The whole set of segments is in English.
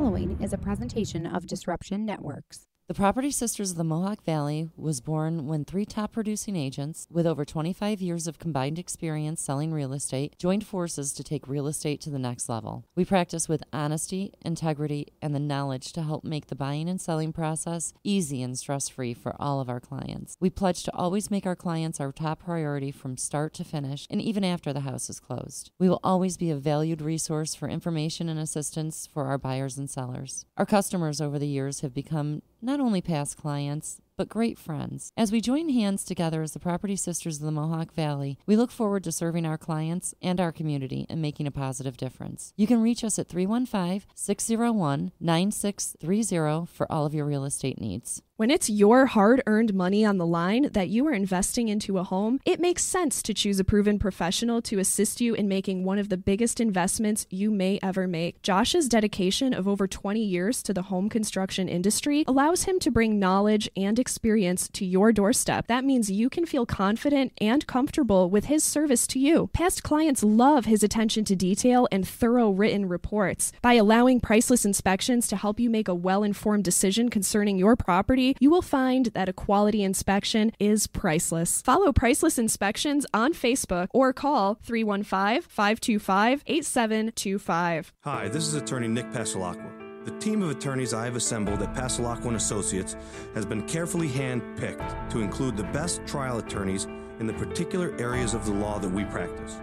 following is a presentation of Disruption Networks. The Property Sisters of the Mohawk Valley was born when 3 top producing agents with over 25 years of combined experience selling real estate joined forces to take real estate to the next level. We practice with honesty, integrity, and the knowledge to help make the buying and selling process easy and stress-free for all of our clients. We pledge to always make our clients our top priority from start to finish and even after the house is closed. We will always be a valued resource for information and assistance for our buyers and sellers. Our customers over the years have become not only past clients, but great friends. As we join hands together as the Property Sisters of the Mohawk Valley, we look forward to serving our clients and our community and making a positive difference. You can reach us at 315-601-9630 for all of your real estate needs. When it's your hard-earned money on the line that you are investing into a home, it makes sense to choose a proven professional to assist you in making one of the biggest investments you may ever make. Josh's dedication of over 20 years to the home construction industry allows him to bring knowledge and experience to your doorstep. That means you can feel confident and comfortable with his service to you. Past clients love his attention to detail and thorough written reports. By allowing Priceless Inspections to help you make a well-informed decision concerning your property, you will find that a quality inspection is priceless. Follow Priceless Inspections on Facebook or call 315-525-8725. Hi, this is attorney Nick Pasalacqua. The team of attorneys I have assembled at Pasalacqua & Associates has been carefully hand-picked to include the best trial attorneys in the particular areas of the law that we practice.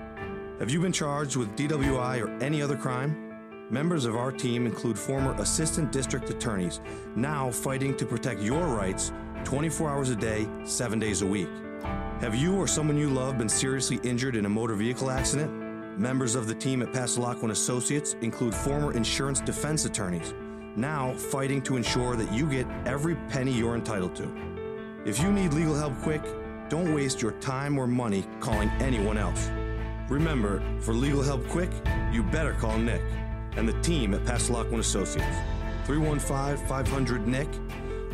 Have you been charged with DWI or any other crime? Members of our team include former assistant district attorneys, now fighting to protect your rights 24 hours a day, 7 days a week. Have you or someone you love been seriously injured in a motor vehicle accident? Members of the team at Pasalacqua & Associates include former insurance defense attorneys, now fighting to ensure that you get every penny you're entitled to. If you need legal help quick, don't waste your time or money calling anyone else. Remember, for legal help quick, you better call Nick and the team at Pasalacqua & Associates. 315-500-NICK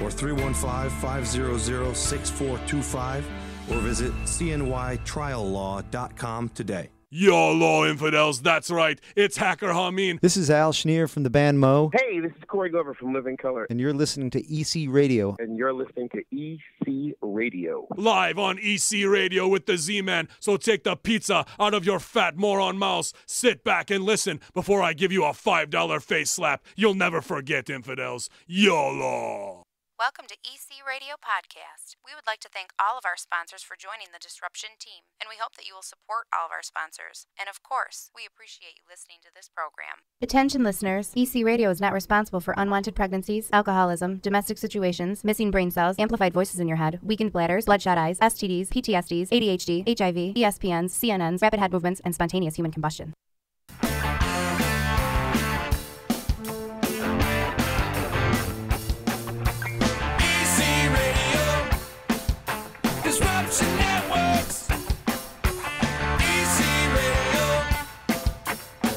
or 315-500-6425 or visit cnytriallaw.com today. YOLO, infidels, that's right. It's Hacker Hameen. This is Al Schneer from the band Mo. Hey, this is Corey Glover from Living Color. And you're listening to EC Radio. And you're listening to EC Radio. Live on EC Radio with the Z-Man. So take the pizza out of your fat moron mouth. Sit back and listen before I give you a $5 face slap. You'll never forget, infidels. YOLO. Welcome to EC Radio Podcast. We would like to thank all of our sponsors for joining the Disruption team, and we hope that you will support all of our sponsors. And of course, we appreciate you listening to this program. Attention listeners, EC Radio is not responsible for unwanted pregnancies, alcoholism, domestic situations, missing brain cells, amplified voices in your head, weakened bladders, bloodshot eyes, STDs, PTSDs, ADHD, HIV, ESPNs, CNNs, rapid head movements, and spontaneous human combustion.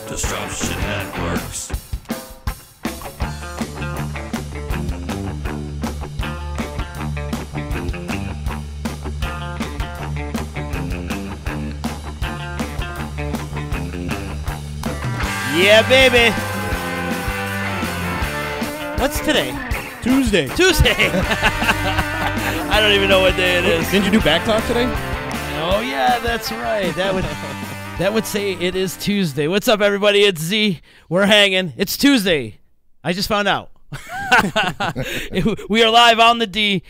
Disruption Networks. Yeah, baby. What's today? Tuesday. I don't even know what day it is. Didn't you do back talk today? Oh, yeah, that's right. That would say it is Tuesday. What's up, everybody? It's Z. We're hanging. It's Tuesday. I just found out. We are live on the D.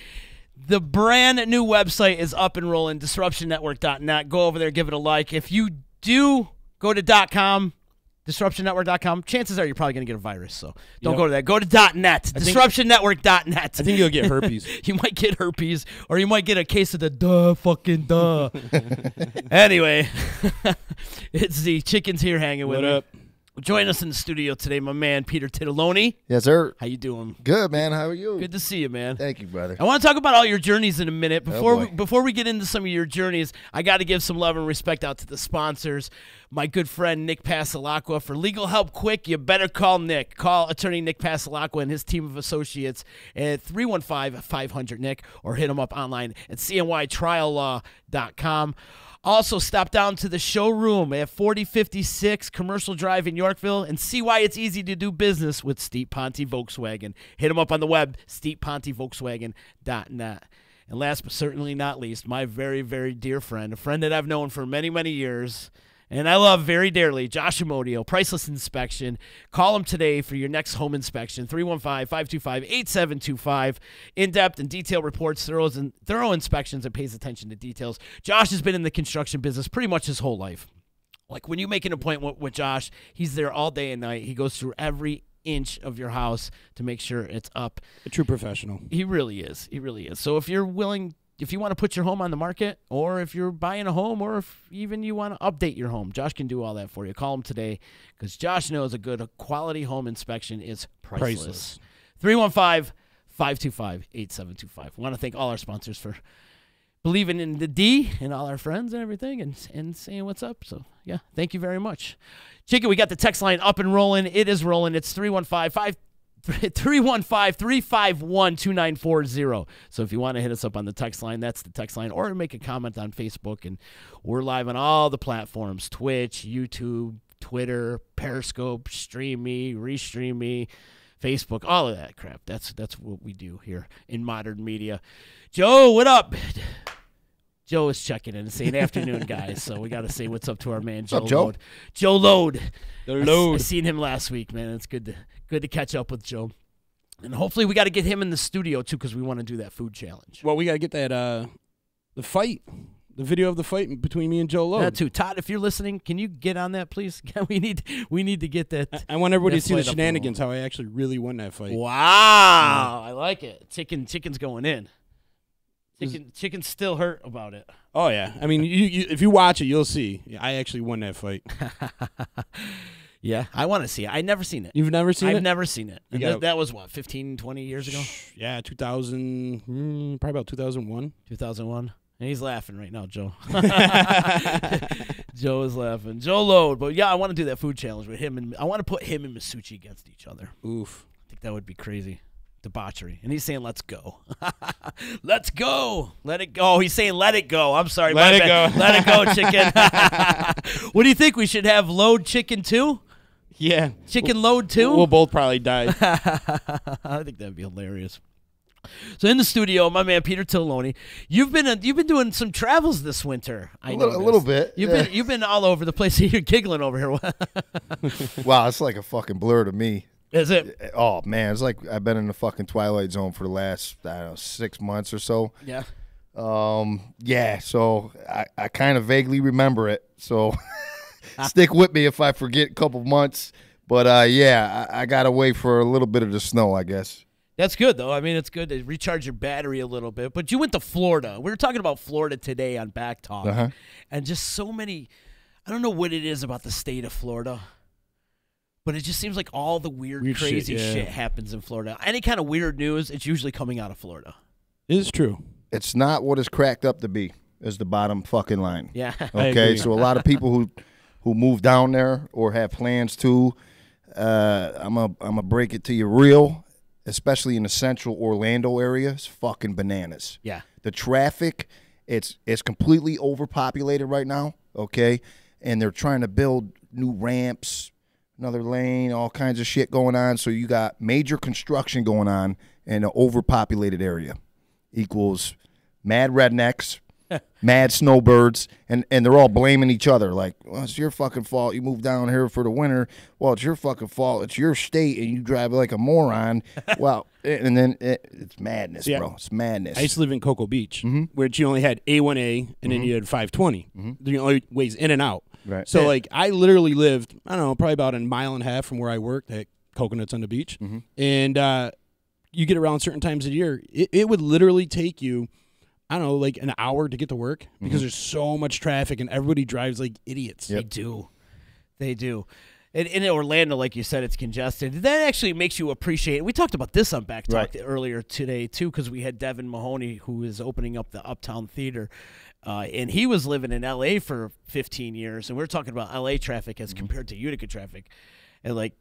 The brand new website is up and rolling, disruptionnetwork.net. Go over there, give it a like. If you do go to .com, disruptionnetwork.com, chances are you're probably going to get a virus, so don't go to that. Go to .net, disruptionnetwork.net. I think you'll get herpes. You might get herpes, or you might get a case of the duh. Anyway, it's the chickens here hanging with me. What up? Join us in the studio today, my man, Peter Tittiloni. Yes, sir. How you doing? Good, man. How are you? Good to see you, man. Thank you, brother. I want to talk about all your journeys in a minute. Before we get into some of your journeys, I got to give some love and respect out to the sponsors. My good friend, Nick Pasalacqua. For legal help quick, you better call Nick. Call attorney Nick Pasalacqua and his team of associates at 315-500-NICK or hit him up online at cnytriallaw.com. Also, stop down to the showroom at 4056 Commercial Drive in Yorkville and see why it's easy to do business with Steve Ponte Volkswagen. Hit them up on the web, stevepontevolkswagen.net. And last but certainly not least, my very, very dear friend, a friend that I've known for many, many years, and I love very dearly, Josh Amodio, Priceless Inspection. Call him today for your next home inspection, 315-525-8725. In-depth and detailed reports, thorough inspections, and pays attention to details. Josh has been in the construction business pretty much his whole life. Like when you make an appointment with Josh, he's there all day and night. He goes through every inch of your house to make sure it's up. A true professional. He really is. He really is. So if you're willing... If you want to put your home on the market, or if you're buying a home, or if even you want to update your home, Josh can do all that for you. Call him today because Josh knows a quality home inspection is priceless. 315-525-8725. I want to thank all our sponsors for believing in the D and all our friends and everything and saying what's up. So, yeah, thank you very much. Chicken, we got the text line up and rolling. It is rolling. It's 315-351-2940. So if you want to hit us up on the text line, that's the text line, or make a comment on Facebook. And we're live on all the platforms: Twitch, YouTube, Twitter, Periscope, Stream Me, Restream Me, Facebook, all of that crap. That's what we do here in modern media. Joe, what up? Joe is checking in and saying afternoon, guys. So we got to say what's up to our man, Joe Load. Joe Load. The Load. I seen him last week, man. It's good to catch up with Joe. And hopefully we got to get him in the studio, too, because we want to do that food challenge. Well, we got to get that, the fight, the video of the fight between me and Joe Lowe. That, too. Todd, if you're listening, can you get on that, please? we need to get that. I want everybody to see the shenanigans, how I actually really won that fight. Wow. I like it. Chicken's going in. Chicken's still hurt about it. Oh, yeah. I mean, you if you watch it, you'll see. I actually won that fight. Yeah, I want to see it. I've never seen it. You've never seen it? I've never seen it. And that was, what, 15, 20 years ago? Yeah, 2000, probably about 2001. 2001. And he's laughing right now, Joe. Joe is laughing. Joe Load. But, yeah, I want to do that food challenge with him. And I want to put him and Masucci against each other. Oof. I think that would be crazy. Debauchery. And he's saying, let's go. Let's go. Let it go. He's saying, let it go. I'm sorry. Let it go. Let it go, chicken. What do you think? We should have Load Chicken too? Yeah. Chicken Load too? We'll both probably die. I think that'd be hilarious. So in the studio, my man Peter Tittiloni, you've been doing some travels this winter. A little bit. You've been all over the place. You're giggling over here. Wow, it's like a fucking blur to me. Is it? Oh man, it's like I've been in the fucking Twilight Zone for the last 6 months or so. Yeah. Yeah. So I kind of vaguely remember it. So stick with me if I forget a couple months. But yeah, I got away for a little bit of the snow, I guess. That's good, though. I mean, it's good to recharge your battery a little bit. But you went to Florida. We were talking about Florida today on Back Talk. And just so many, I don't know what it is about the state of Florida, but it just seems like all the weird crazy shit happens in Florida. Any kind of weird news, it's usually coming out of Florida. It is true. It's not what it's cracked up to be, is the bottom fucking line. Yeah. Okay, so a lot of people who move down there or have plans to, I'm a break it to you real, especially in the central Orlando area, it's fucking bananas. Yeah. The traffic, it's completely overpopulated right now, okay? And they're trying to build new ramps, another lane, all kinds of shit going on. So you got major construction going on in an overpopulated area. Equals mad rednecks, mad snowbirds, and they're all blaming each other. Like, well, it's your fucking fault. You moved down here for the winter. Well, it's your fucking fault. It's your state, and you drive like a moron. Well, and then it's madness, bro. It's madness. I used to live in Cocoa Beach, where you only had A1A, and then you had 520. The only ways in and out. Right. So, like, I literally lived, I don't know, probably about a mile and a half from where I worked at Coconuts on the Beach. And you get around certain times of the year, it would literally take you, I don't know, like an hour to get to work because there's so much traffic and everybody drives like idiots. They do. They do. And in Orlando, like you said, it's congested. That actually makes you appreciate. We talked about this on Back Talk earlier today, too, because we had Devin Mahoney, who is opening up the Uptown Theater. And he was living in L.A. for 15 years. And we're talking about L.A. traffic as compared to Utica traffic. And, like,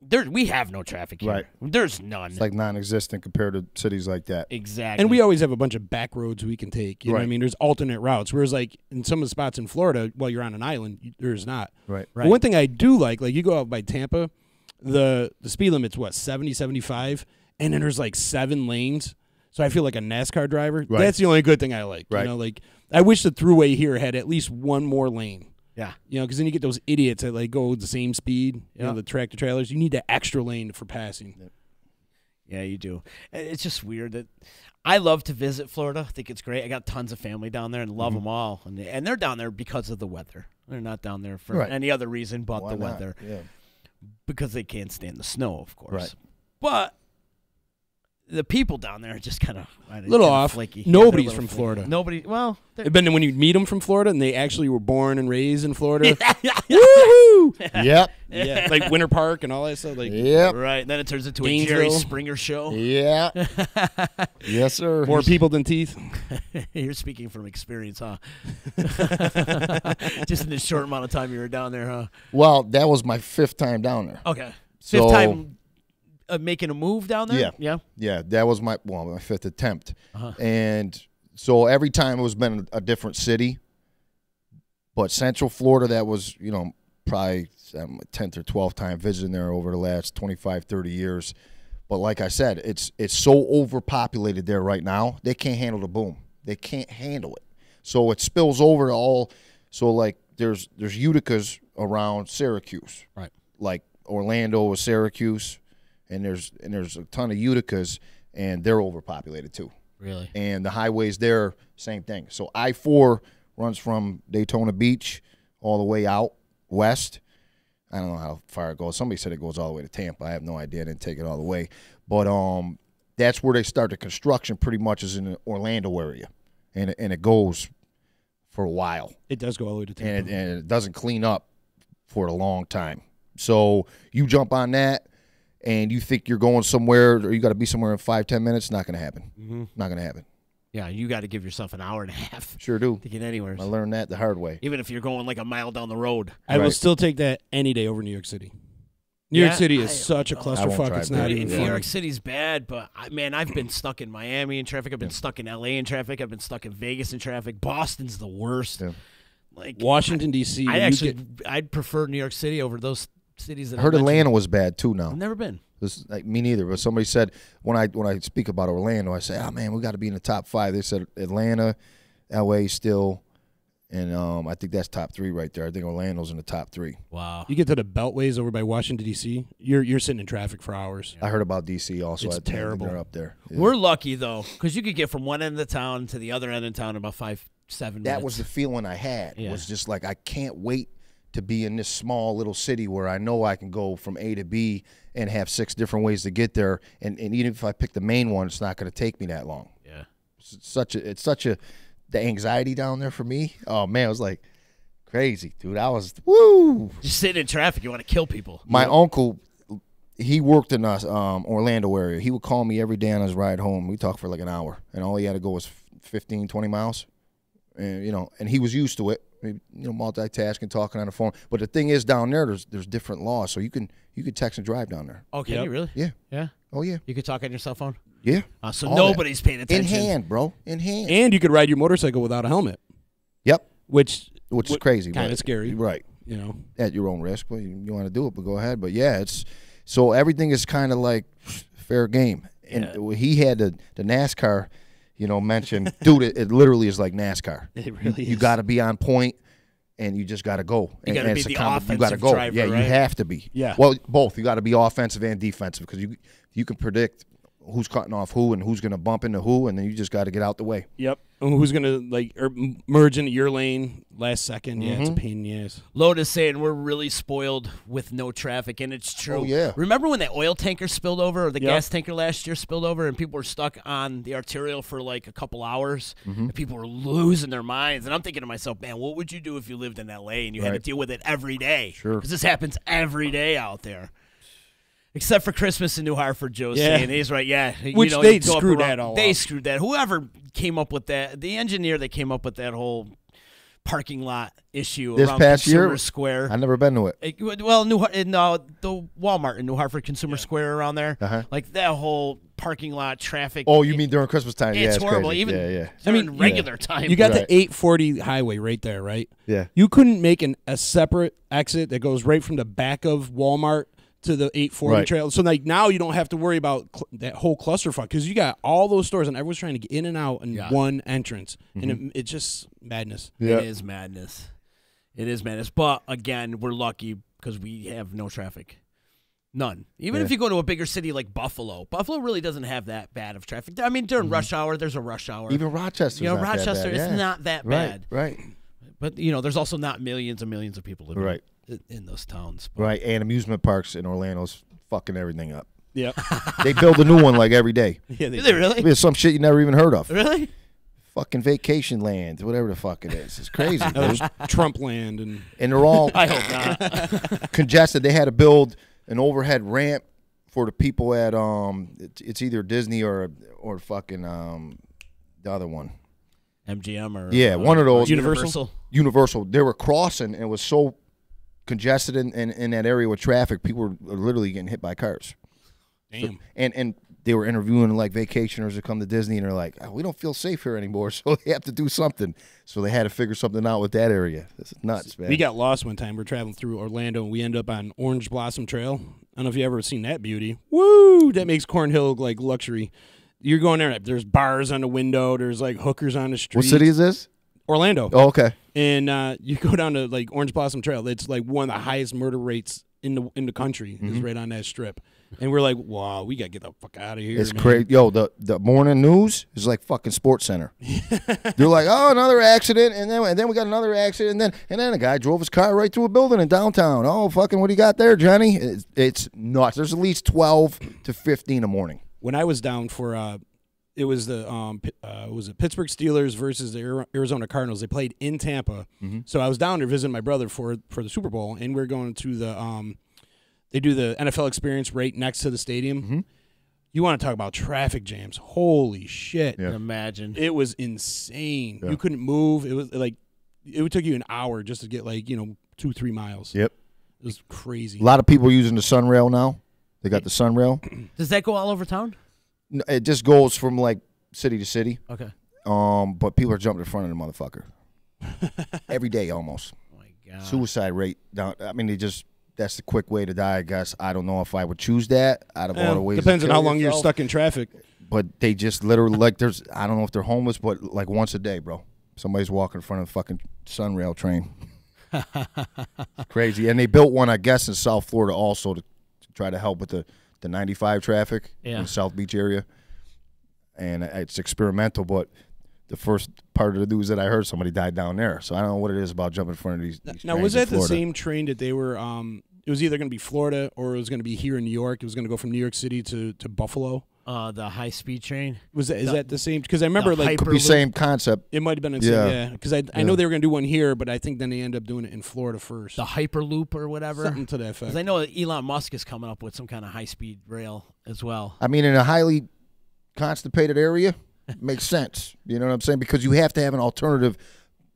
we have no traffic here. Right. There's none. It's like non-existent compared to cities like that. Exactly. And we always have a bunch of back roads we can take. You know what I Right. mean? There's alternate routes. Whereas, like, in some of the spots in Florida, while you're on an island, there's not. Right. But one thing I do like you go out by Tampa, the speed limit's, 70, 75, and then there's, 7 lanes. So I feel like a NASCAR driver. Right. That's the only good thing I like. Right. You know, I wish the thruway here had at least one more lane. Yeah. You know, because then you get those idiots that go the same speed. You know, the tractor trailers. You need that extra lane for passing. Yeah, you do. It's just weird that I love to visit Florida. I think it's great. I got tons of family down there and love them all. And they're down there because of the weather. They're not down there for any other reason but Why the not? weather. Yeah. Because they can't stand the snow, of course. Right. But the people down there are just kind of Little off. flaky. Nobody's they're a little from flaky. Florida. Nobody. Well, But then when you meet them from Florida and they actually were born and raised in Florida, woohoo! Yep. Yeah, like Winter Park and all that stuff. Yep. Right. Then it turns into a Jerry Gainesville. Springer show. Yeah. Yes, sir. More people than teeth. You're speaking from experience, huh? Just in the short amount of time you were down there, huh? Well, that was my 5th time down there. Okay. So- 5th time making a move down there? Yeah. Yeah. Yeah, that was my 5th attempt. And so every time it was been a different city. But Central Florida, that was, probably 10th or 12th time visiting there over the last 25, 30 years. But like I said, it's so overpopulated there right now, they can't handle the boom. They can't handle it. So it spills over to all. So, there's Uticas around Syracuse. Right. Like Orlando or Syracuse. And there's a ton of Uticas, and they're overpopulated too. Really? And the highways there, same thing. So I-4 runs from Daytona Beach all the way out west. I don't know how far it goes. Somebody said it goes all the way to Tampa. I have no idea. I didn't take it all the way. But that's where they start the construction pretty much is in the Orlando area. And it goes for a while. It does go all the way to Tampa. And it doesn't clean up for a long time. So you jump on that, and you think you're going somewhere or you got to be somewhere in 5-10 minutes, not going to happen. Not going to happen. Yeah, you got to give yourself an hour and a half. Sure do. To get anywhere. I learned that the hard way. Even if you're going a mile down the road. I will still take that any day over New York City. New York City is such a clusterfuck. It's not even New funny. York City's bad, but I've been stuck in Miami in traffic. I've been stuck in LA in traffic. I've been stuck in Vegas in traffic. Boston's the worst. Yeah. Washington D.C. I'd prefer New York City over those cities. That I heard mentioned. Atlanta was bad too now. I've never been. Me neither. But somebody said when I speak about Orlando, I say, "Oh man, we got to be in the top 5." They said Atlanta, L.A. still, and I think that's top 3 right there. I think Orlando's in the top 3. Wow. You get to the beltways over by Washington D.C. You're sitting in traffic for hours. I heard about D.C. also. It's I think terrible. they're up there. Yeah. We're lucky though, because you could get from one end of town to the other end of town in about 5-7 minutes. That was the feeling I had. Yeah. Was just like I can't wait to be in this small little city where I know I can go from A to B and have 6 different ways to get there. And even if I pick the main one, it's not going to take me that long. Yeah. It's such a the anxiety down there for me. Oh man, it was like crazy, dude. I was woo. Just sitting in traffic, you want to kill people. My uncle, he worked in the Orlando area. He would call me every day on his ride home. We talked for like an hour, and all he had to go was 15, 20 miles. And and he was used to it. Multitasking, talking on the phone. But the thing is, down there, there's different laws, so you can text and drive down there. Oh, can you really? Yeah. Yeah. Oh yeah. You could talk on your cell phone. Yeah. So All nobody's that. paying attention. In hand, bro. In hand. And you could ride your motorcycle without a helmet. Yep. Which is crazy. Kind of scary. Right. At your own risk. Well, you want to do it, but go ahead. But yeah, so everything is kind of like fair game. And he had the NASCAR, mentioned. Dude, it literally is like NASCAR. It really is. You got to be on point, and you just got to go. You got to be the offensive You got to go. driver, Yeah, right? you have to be. Yeah. Well, both. You got to be offensive and defensive because you can predict who's cutting off who and who's going to bump into who, and then you just got to get out the way. Yep. And who's going to merge into your lane last second? Yeah, it's a pain in the ass. Loda's saying we're really spoiled with no traffic, and it's true. Oh, yeah. Remember when that oil tanker spilled over, or the gas tanker last year spilled over, and people were stuck on the arterial for like a couple hours, and people were losing their minds. And I'm thinking to myself, man, what would you do if you lived in L.A. and you had to deal with it every day? Sure. Because this happens every day out there. Except for Christmas in New Hartford, Joe's saying. He's right, yeah. Which they screwed that all They up. screwed that. Whoever came up with that, the engineer that came up with that whole parking lot issue This around past Consumer year, Square. I've never been to it. Well, the Walmart in New Hartford Consumer Square around there, like that whole parking lot traffic. Oh, you mean during Christmas time? It's yeah, horrible. crazy. Even during regular time. You got the 840 highway right there, right? Yeah. You couldn't make a separate exit that goes right from the back of Walmart to the 840 trail. So like now you don't have to worry about that whole clusterfuck because you got all those stores and everyone's trying to get in and out in one entrance, and it's just madness. Yeah. It is madness. It is madness. But again, we're lucky because we have no traffic. None. Even if you go to a bigger city like Buffalo really doesn't have that bad of traffic. I mean, during rush hour, there's a rush hour. Even Rochester, Rochester, that bad. it's not that bad. Right. But there's also not millions and millions of people living in those towns. But. Right, and amusement parks in Orlando's fucking everything up. Yep. They build a new one like every day. Yeah, they really? There's some shit you never even heard of. Really? Fucking vacation land, whatever the fuck it is. It's crazy. Trump land. And they're all I hope not. congested. They had to build an overhead ramp for the people at it's either Disney or fucking the other one. MGM or one of those. Universal. They were crossing and it was so congested in that area with traffic, people were literally getting hit by cars. Damn. So, and they were interviewing like vacationers that come to Disney and they're like, oh, we don't feel safe here anymore, so they have to do something. So they had to figure something out with that area. This is nuts, man. We got lost one time. We're traveling through Orlando and we end up on Orange Blossom Trail. I don't know if you ever seen that beauty. Woo! That makes Cornhill like luxury. You're going there. There's bars on the window. There's like hookers on the street. What city is this? Orlando. Oh, okay. And you go down to like Orange Blossom Trail. It's like one of the highest murder rates in the country. Is right on that strip. And we're like, wow, we gotta get the fuck out of here. It's crazy. Yo, the morning news is like fucking Sports Center. They're like, oh, another accident, and then we got another accident, and then a guy drove his car right through a building in downtown. Oh, fucking, what do you got there, Johnny? It's nuts. There's at least 12 to 15 in the morning. When I was down for it was the was it Pittsburgh Steelers versus the Arizona Cardinals. They played in Tampa, so I was down there visiting my brother for the Super Bowl, and we're going to the they do the NFL experience right next to the stadium. You want to talk about traffic jams? Holy shit! Yeah. Imagine it was insane. You couldn't move. It was like it would take you an hour just to get 2-3 miles. Yep, it was crazy. A lot of people are using the Sunrail now. They got the Sunrail. Does that go all over town? No, it just goes from like city to city. Okay. But people are jumping in front of the motherfucker every day almost. Oh my god. Suicide rate down. I mean, that's the quick way to die, I guess. I don't know if I would choose that out of all the ways. Depends to on how kill long you're yourself. stuck in traffic. But they just literally I don't know if they're homeless, but like once a day, bro. Somebody's walking in front of a fucking Sunrail train. Crazy. And they built one, I guess, in South Florida also to try to help with the 95 traffic in the South Beach area. And it's experimental, but the first part of the news that I heard, somebody died down there. So I don't know what it is about jumping in front of these now, was that the same train that they were it was either going to be Florida or it was going to be here in New York. It was going to go from New York City to Buffalo. The high-speed train. Is that the same? Because I remember could be same concept. It might have been the same, because I know they were going to do one here, but I think then they end up doing it in Florida first. The Hyperloop or whatever. Something to that effect. Because I know Elon Musk is coming up with some kind of high-speed rail as well. I mean, in a highly constipated area, it makes sense. You know what I'm saying? Because you have to have an alternative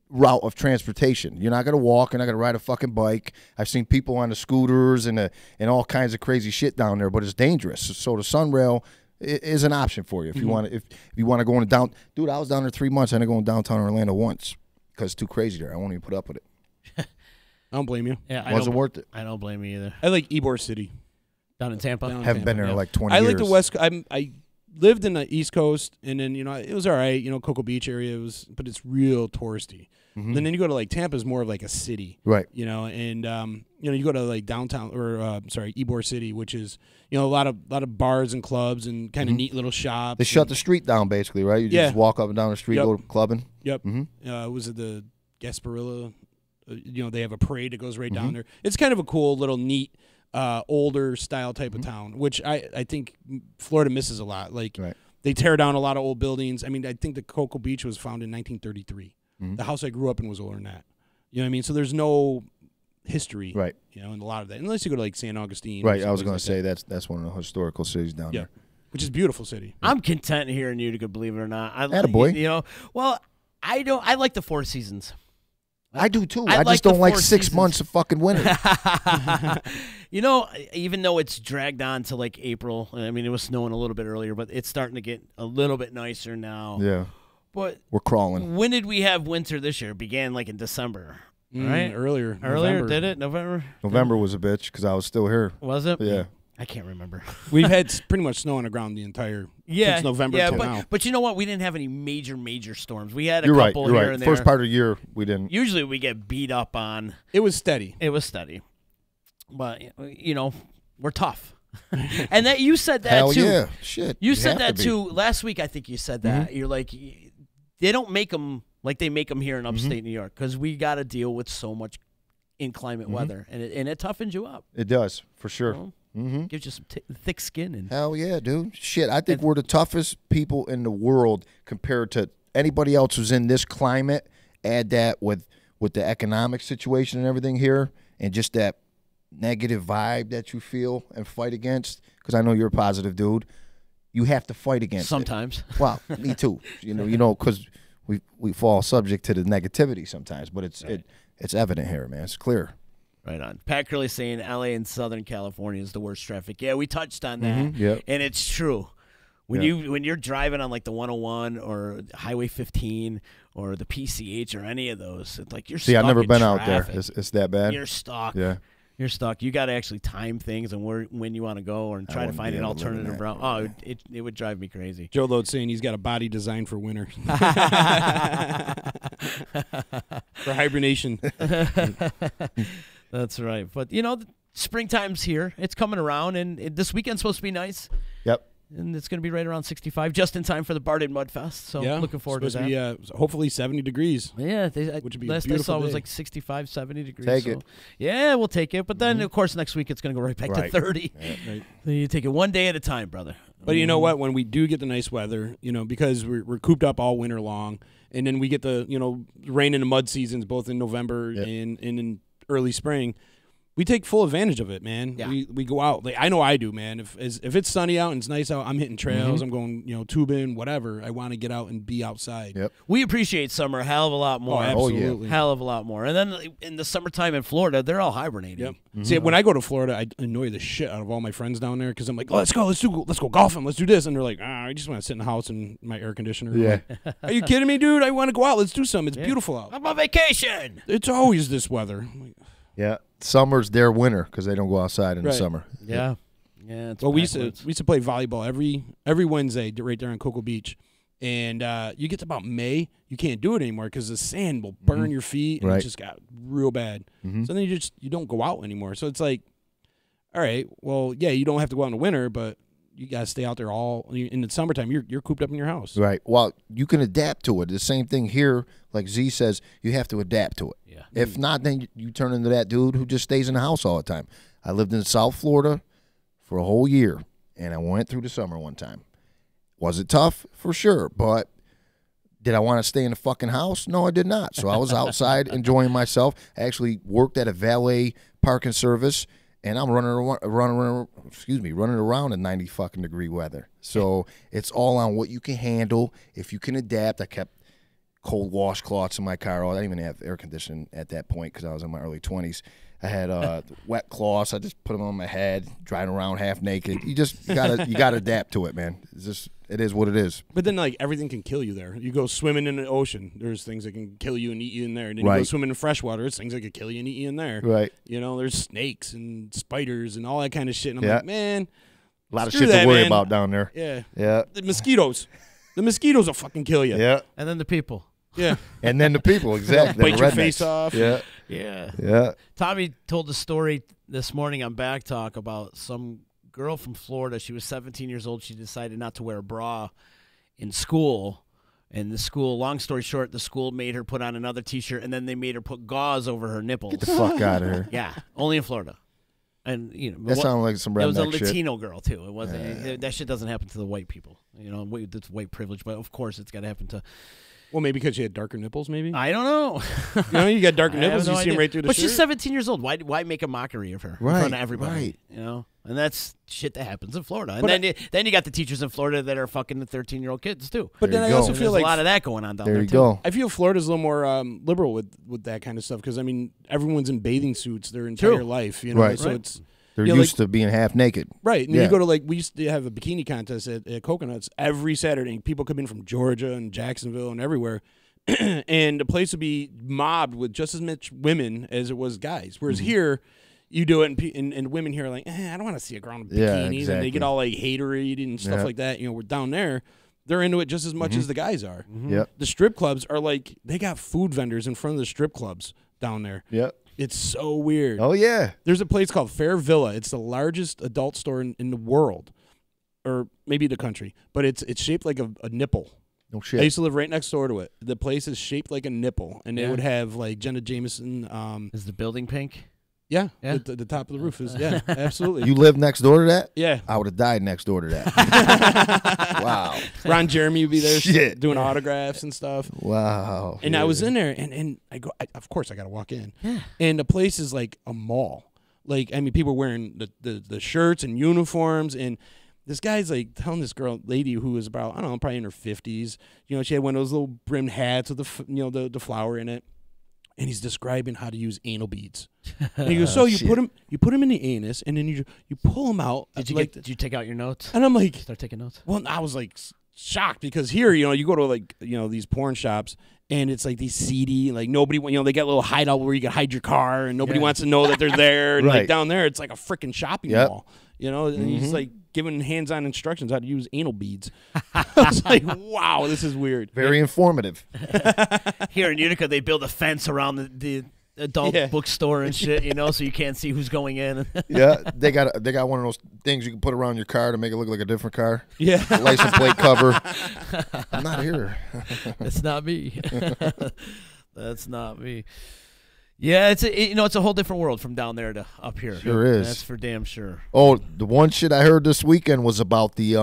route of transportation. You're not going to walk. You're not going to ride a fucking bike. I've seen people on the scooters and all kinds of crazy shit down there, but it's dangerous. So the Sunrail is an option for you if you want to. If you want to go into down, dude, I was down there 3 months. I ended up going downtown Orlando once because it's too crazy there. I won't even put up with it. I don't blame you. Yeah, wasn't worth it. I don't blame you either. I like Ybor City. Down in Tampa? Haven't been there in like 20 years. I like the West. I lived in the East Coast, and then it was all right. Cocoa Beach area but it's real touristy. And then you go to like Tampa's more of like a city, right? And you go to like downtown Ybor City, which is a lot of bars and clubs and kind of neat little shops. They shut the street down basically, right? You just walk up and down the street, go clubbing. Yep. Was it the Gasparilla? They have a parade that goes right down there. It's kind of a cool little neat. Older style type of town, which I think Florida misses a lot. Like they tear down a lot of old buildings. I mean, I think the Cocoa Beach was founded in 1933. The house I grew up in was older than that. You know what I mean? So there's no history, right? In a lot of that, unless you go to like San Augustine. Right. I was going to say that's one of the historical cities down there. Which is a beautiful city. I'm content hearing Utica, believe it or not. Attaboy. Well, I like the Four Seasons. I do too. I I like just the don't like 4 6 seasons. months of fucking winter. You know, even though it's dragged on to like April, I mean, it was snowing a little bit earlier, but it's starting to get a little bit nicer now. Yeah. But we're crawling. When did we have winter this year? It began like in December, right? Earlier. November. Did it? November? November was a bitch because I was still here. Was it? Yeah. I can't remember. We've had pretty much snow on the ground the entire since November till now. But you know what? We didn't have any major storms. We had a You're couple right. You're here right. and there. First part of the year, we didn't. Usually we get beat up on. It was steady. But, you know, we're tough. And that you said that Hell too. yeah. Shit. You said have that to be. too last week. I think you said that. You're like, they don't make them like they make them here in upstate New York because we got to deal with so much inclement weather, and it toughens you up. It does, for sure. You know? Gives you some thick skin. And hell yeah, dude. Shit, I think we're the toughest people in the world compared to anybody else who's in this climate. Add that with the economic situation and everything here, and just that negative vibe that you feel and fight against. Because I know you're a positive dude. You have to fight against sometimes. it. Well, me too. You know, because we fall subject to the negativity sometimes, but it's evident here, man. It's clear. Right on. Pat Curley saying L.A. and Southern California is the worst traffic. Yeah, we touched on that, and it's true. When you're driving on like the 101 or Highway 15 or the PCH or any of those, it's like you're stuck. See, I've never in been traffic. out there. It's that bad. You're stuck. Yeah. You're stuck. You got to actually time things and when you want to go or try to find an alternative route. Oh, it would drive me crazy. Joe Lode's saying he's got a body designed for winter. For hibernation. That's right. But, you know, springtime's here. It's coming around, and this weekend's supposed to be nice. Yep. And it's going to be right around 65, just in time for the Barden Mud Fest. So looking forward to that. To be, hopefully 70 degrees. Yeah. Which would be last a beautiful I saw day. was like 65, 70 degrees. Take it. Yeah, we'll take it. But then, of course, next week it's going to go right back to 30. Yeah, right. So you take it one day at a time, brother. But you know what? When we do get the nice weather, you know, because we're cooped up all winter long, and then we get the, you know, rain and the mud seasons both in November and in early spring, we take full advantage of it, man. Yeah. We go out. Like I know I do, man. If it's sunny out and it's nice out, I'm hitting trails. I'm going, you know, tubing, whatever. I want to get out and be outside. Yep. We appreciate summer a hell of a lot more. Oh, absolutely. Hell of a lot more. And then in the summertime in Florida, they're all hibernating. Yep. See, when I go to Florida, I annoy the shit out of all my friends down there because I'm like, oh, let's go golfing, let's do this, and they're like, I just want to sit in the house and my air conditioner. Yeah. Like, are you kidding me, dude? I want to go out. Let's do something. It's beautiful out. I'm on vacation. It's always this weather. I'm like, Yeah. Summer's their winter because they don't go outside in the summer. Yeah. Yeah. It's well, we used backwards. to play volleyball every Wednesday right there on Cocoa Beach, and you get to about May, you can't do it anymore because the sand will burn your feet, and it just got real bad. So then you don't go out anymore. So it's like, all right, well, yeah, you don't have to go out in the winter, but you gotta stay out there all in the summertime. You're cooped up in your house, right? Well, you can adapt to it. The same thing here, like Z says, you have to adapt to it. Yeah. If not, then you turn into that dude who just stays in the house all the time. I lived in South Florida for a whole year, and I went through the summer one time. Was it tough? For sure, but did I want to stay in the fucking house? No, I did not. So I was outside enjoying myself. I actually worked at a valet parking service, and I'm running around in 90 fucking degree weather. So it's all on what you can handle. If you can adapt, I kept cold washcloths in my car. I didn't even have air conditioning at that point because I was in my early 20s. I had wet cloths. I just put them on my head, driving around half naked. You gotta adapt to it, man. It is what it is. But then, like, everything can kill you there. You go swimming in the ocean, there's things that can kill you and eat you in there. And then you go swimming in fresh water, there's things that can kill you and eat you in there. Right. You know, there's snakes and spiders and all that kind of shit. And I'm like, man, a lot of shit to worry about down there. Yeah. Yeah. The mosquitoes will fucking kill you. Yeah. And then the people. Yeah. And then the people, exactly. Bite your face off. Yeah. Yeah. Yeah. Tommy told the story this morning on Back Talk about some girl from Florida. She was 17 years old. She decided not to wear a bra in school. And the school, long story short, the school made her put on another T-shirt, and then they made her put gauze over her nipples. Get the fuck out of here. Yeah, only in Florida. And you know that sounds like some redneck shit. It was a Latino girl too. It wasn't that shit doesn't happen to the white people. You know, that's white privilege, but of course it's got to happen to. Well, maybe because she had darker nipples, maybe? I don't know. You got darker nipples, you see them right through the But shirt. she's 17 years old. Why make a mockery of her in front of everybody? Right. And that's shit that happens in Florida. And then you got the teachers in Florida that are fucking the 13-year-old kids, too. But then I also feel like like a lot of that going on down there, There you too. go. I feel Florida's a little more liberal with that kind of stuff because, I mean, everyone's in bathing suits their entire life, you know? Right. So Right. it's... They're used to being half naked. Right. And then you go to, like, we used to have a bikini contest at Coconuts every Saturday. People come in from Georgia and Jacksonville and everywhere. And the place would be mobbed with just as much women as it was guys. Whereas here, you do it, and women here are like, I don't want to see a girl in bikinis. Yeah, And they exactly. get all, like, haterade and stuff like that. You know, we're down there. They're into it just as much as the guys are. Yep. The strip clubs are like, they got food vendors in front of the strip clubs down there. Yep. It's so weird. Oh, yeah. There's a place called Fair Villa. It's the largest adult store in the world, or maybe the country, but it's shaped like a nipple. No shit. I used to live right next door to it. The place is shaped like a nipple, and it would have like Jenna Jameson. Is the building pink? Yeah, Yeah? The top of the roof is absolutely. You live next door to that? Yeah. I would have died next door to that. Wow. Ron Jeremy would be there Shit. doing autographs and stuff. Wow. And I was in there, and I go, of course I got to walk in. And the place is like a mall. Like, I mean, people are wearing the shirts and uniforms, and this guy's like telling this lady who was about, I don't know, probably in her 50s. You know, she had one of those little brimmed hats with the flower in it. And he's describing how to use anal beads. And he goes, so you put them in the anus, and then you pull them out. Did you take out your notes? And I'm like, start taking notes. Well, I was like shocked because here, you know, you go to like, you know, these porn shops, and it's like these seedy, like nobody, you know, they got a little hideout where you can hide your car, and nobody wants to know that they're there. And like down there, it's like a freaking shopping mall, you know. And he's like giving hands-on instructions how to use anal beads. I was like, wow, this is weird. Very informative. Here in Utica, they build a fence around the adult bookstore and shit, you know, so you can't see who's going in. Yeah, they got one of those things you can put around your car to make it look like a different car. Yeah, license plate cover. I'm not here. That's not me. That's not me. Yeah, it's a whole different world from down there to up here. Sure is. That's for damn sure. Oh, the one shit I heard this weekend was about the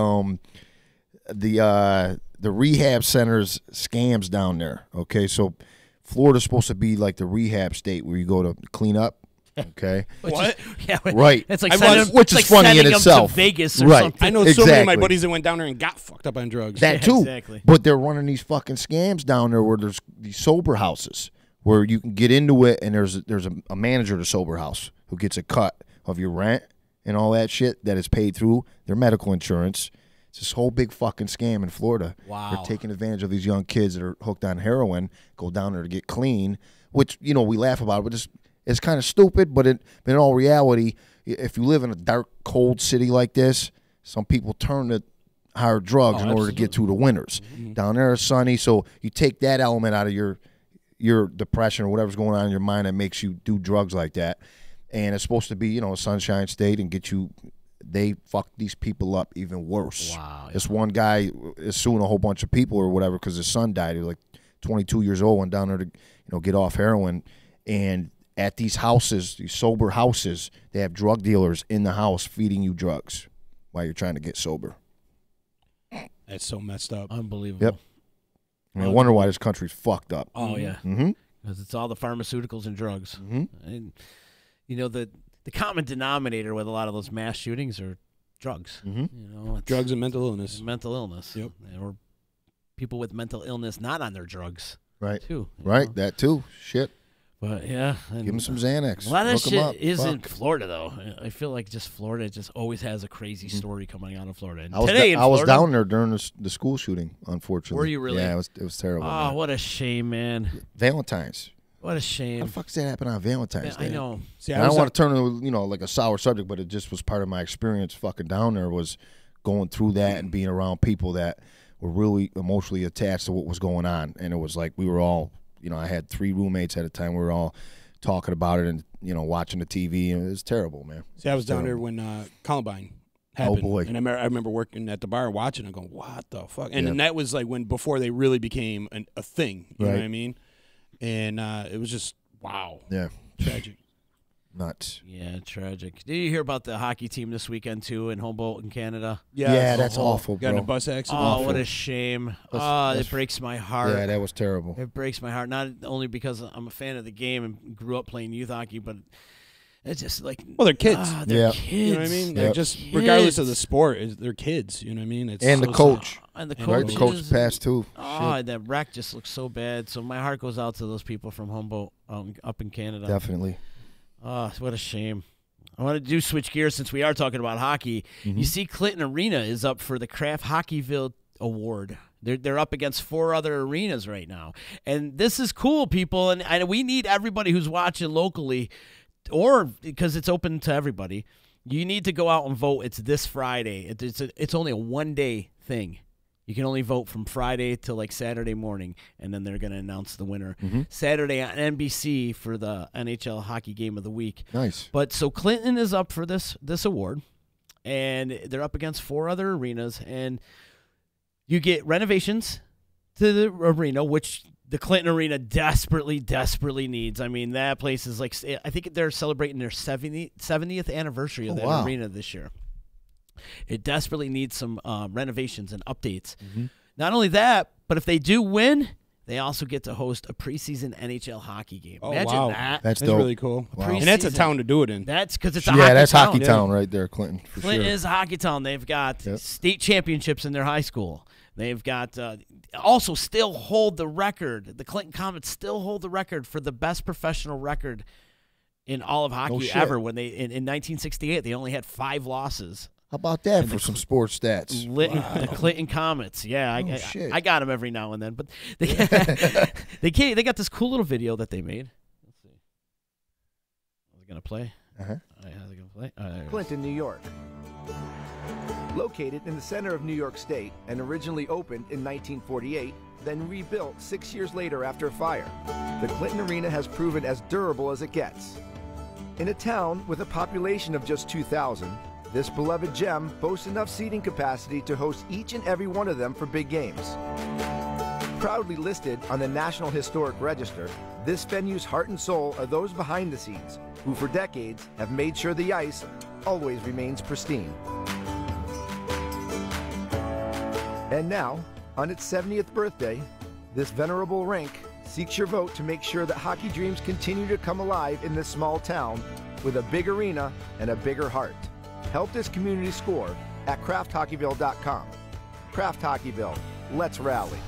rehab centers scams down there. Okay, so Florida's supposed to be like the rehab state where you go to clean up. Okay, what? Right. It's like which is funny in itself. To Vegas or right. something. I know so many of my buddies that went down there and got fucked up on drugs. That too. Exactly. But they're running these fucking scams down there where there's these sober houses where you can get into it, and there's a manager of the sober house who gets a cut of your rent and all that shit that is paid through their medical insurance. It's this whole big fucking scam in Florida. Wow. They're taking advantage of these young kids that are hooked on heroin, go down there to get clean, which, you know, we laugh about it, but it's kind of stupid, but in all reality, if you live in a dark, cold city like this, some people turn to hard drugs in order to get through the winters. Down there it's sunny, so you take that element out of your depression or whatever's going on in your mind that makes you do drugs like that. And it's supposed to be, you know, a sunshine state and get you. They fuck these people up even worse. Wow. This one guy is suing a whole bunch of people or whatever because his son died. He was like 22 years old, went down there to, you know, get off heroin. And at these houses, these sober houses, they have drug dealers in the house feeding you drugs while you're trying to get sober. That's so messed up. Unbelievable. Yep. I mean, I wonder why this country's fucked up. Oh, yeah. Mm-hmm. Because it's all the pharmaceuticals and drugs. Mm-hmm. And, you know, the common denominator with a lot of those mass shootings are drugs. Mm-hmm. You know, it's Drugs and mental illness. mental illness. Yep. Or people with mental illness not on their drugs. Right. Too. you Right. know. That too. Shit. But, yeah. Give him some Xanax. A lot of Hook 'em shit up. isn't Fuck. Florida, though. I feel like just Florida just always has a crazy story coming out of Florida. And I was, today in I was Florida, down there during the school shooting, unfortunately. Were you really? Yeah, it was terrible. Oh, man. what a shame, man. Valentine's. What a shame. How the fuck does that happen on Valentine's Day? I know. See, And I don't want to turn it, you know, like a sour subject, but it just was part of my experience fucking down there was going through that and being around people that were really emotionally attached to what was going on. And it was like we were all, you know, I had 3 roommates at a time. We were all talking about it and, you know, watching the TV. And it was terrible, man. See, I was down there when Columbine happened. Oh, boy. And I remember working at the bar watching and going, what the fuck? And Yeah. then that was like before they really became a thing. You know Right. what I mean? And it was just, wow. Yeah. Tragic. nuts. Yeah, tragic. Did you hear about the hockey team this weekend, too, in Humboldt in Canada? Yeah, that's awful, bro. Got in a bus accident. Oh, what a shame. It breaks my heart. Yeah, that was terrible. It breaks my heart, not only because I'm a fan of the game and grew up playing youth hockey, but it's just like... Well, they're kids. They're kids. You know what I mean? They're just, kids. regardless of the sport, they're kids. You know what I mean? It's and so the coach. And the Right, coach. the coach passed, too. Oh, that wreck just looks so bad. So my heart goes out to those people from Humboldt up in Canada. Definitely. Oh, what a shame. I want to switch gears since we are talking about hockey. You see, Clinton Arena is up for the Kraft Hockeyville Award. They're up against 4 other arenas right now. And this is cool, people. And we need everybody who's watching locally, or because it's open to everybody, you need to go out and vote. It's this Friday. It's only a one-day thing. You can only vote from Friday till like Saturday morning, and then they're going to announce the winner. Saturday on NBC for the NHL Hockey Game of the Week. Nice. But so Clinton is up for this award, and they're up against 4 other arenas, and you get renovations to the arena, which the Clinton Arena desperately needs. I mean, that place is like, I think they're celebrating their 70th anniversary of that arena this year. It desperately needs some renovations and updates. Not only that, but if they do win, they also get to host a preseason NHL hockey game. Oh, Imagine wow. that. That's That's dope. really cool. Wow. And that's a town to do it in. That's because it's a Yeah, hockey that's town. hockey town right there, Clinton, for Clinton sure. is a hockey town. They've got state championships in their high school. They've got also still hold the record. The Clinton Comets still hold the record for the best professional record in all of hockey ever. When they in 1968, they only had 5 losses. How about that for some sports stats? The Clinton Comets. Yeah, I got them every now and then. But they they got this cool little video that they made. Let's see. Is it gonna play? How's it gonna play? Clinton, New York. Located in the center of New York State and originally opened in 1948, then rebuilt 6 years later after a fire, the Clinton Arena has proven as durable as it gets. In a town with a population of just 2,000, this beloved gem boasts enough seating capacity to host each and every one of them for big games. Proudly listed on the National Historic Register, this venue's heart and soul are those behind the scenes, who for decades have made sure the ice always remains pristine. And now, on its 70th birthday, this venerable rink seeks your vote to make sure that hockey dreams continue to come alive in this small town with a big arena and a bigger heart. Help this community score at crafthockeyville.com. Craft Hockeyville, let's rally.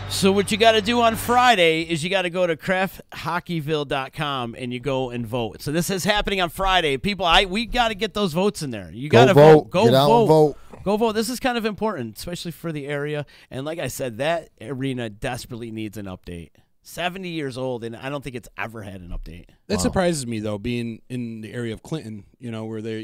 So what you got to do on Friday is you got to go to crafthockeyville.com and you go and vote. So this is happening on Friday. People, we got to get those votes in there. You got to vote. Go Get out vote. and vote. Go vote. This is kind of important, especially for the area. And like I said, that arena desperately needs an update. 70 years old, and I don't think it's ever had an update. That surprises me, though, being in the area of Clinton, where they,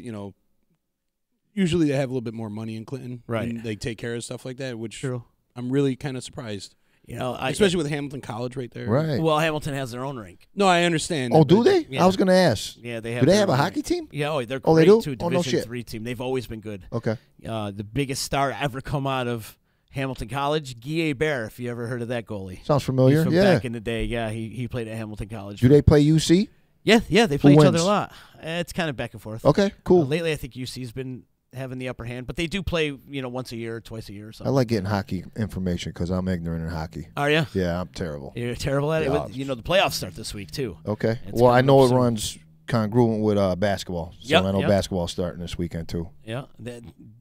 usually they have a little bit more money in Clinton. Right. And they take care of stuff like that, which True. I'm really kind of surprised. Especially with Hamilton College right there. Right. Well, Hamilton has their own rink. No, I understand. Oh, do they? Yeah. I was going to ask. Yeah, they have. Do they their have a own hockey rink. team? Yeah, they're Oh, great they do? too. Oh, no Division shit. 3 team. They've always been good. Okay. The biggest star to ever come out of Hamilton College, Guy Bear, if you ever heard of that goalie. Sounds familiar. He's from Yeah. back in the day. Yeah, he played at Hamilton College. Do they play UC? Yeah, they play Who each other wins? a lot. It's kind of back and forth. Okay, cool. Lately, I think UC's been having the upper hand, but they do play, once a year, twice a year or something. I like getting hockey information because I'm ignorant in hockey. Are you? Yeah, I'm terrible. You're terrible at Yeah. it? The playoffs start this week, too. Okay. It's Well, I coming know up it soon. runs congruent with basketball. So Yep, I know yep. basketball's starting this weekend, too. Yeah,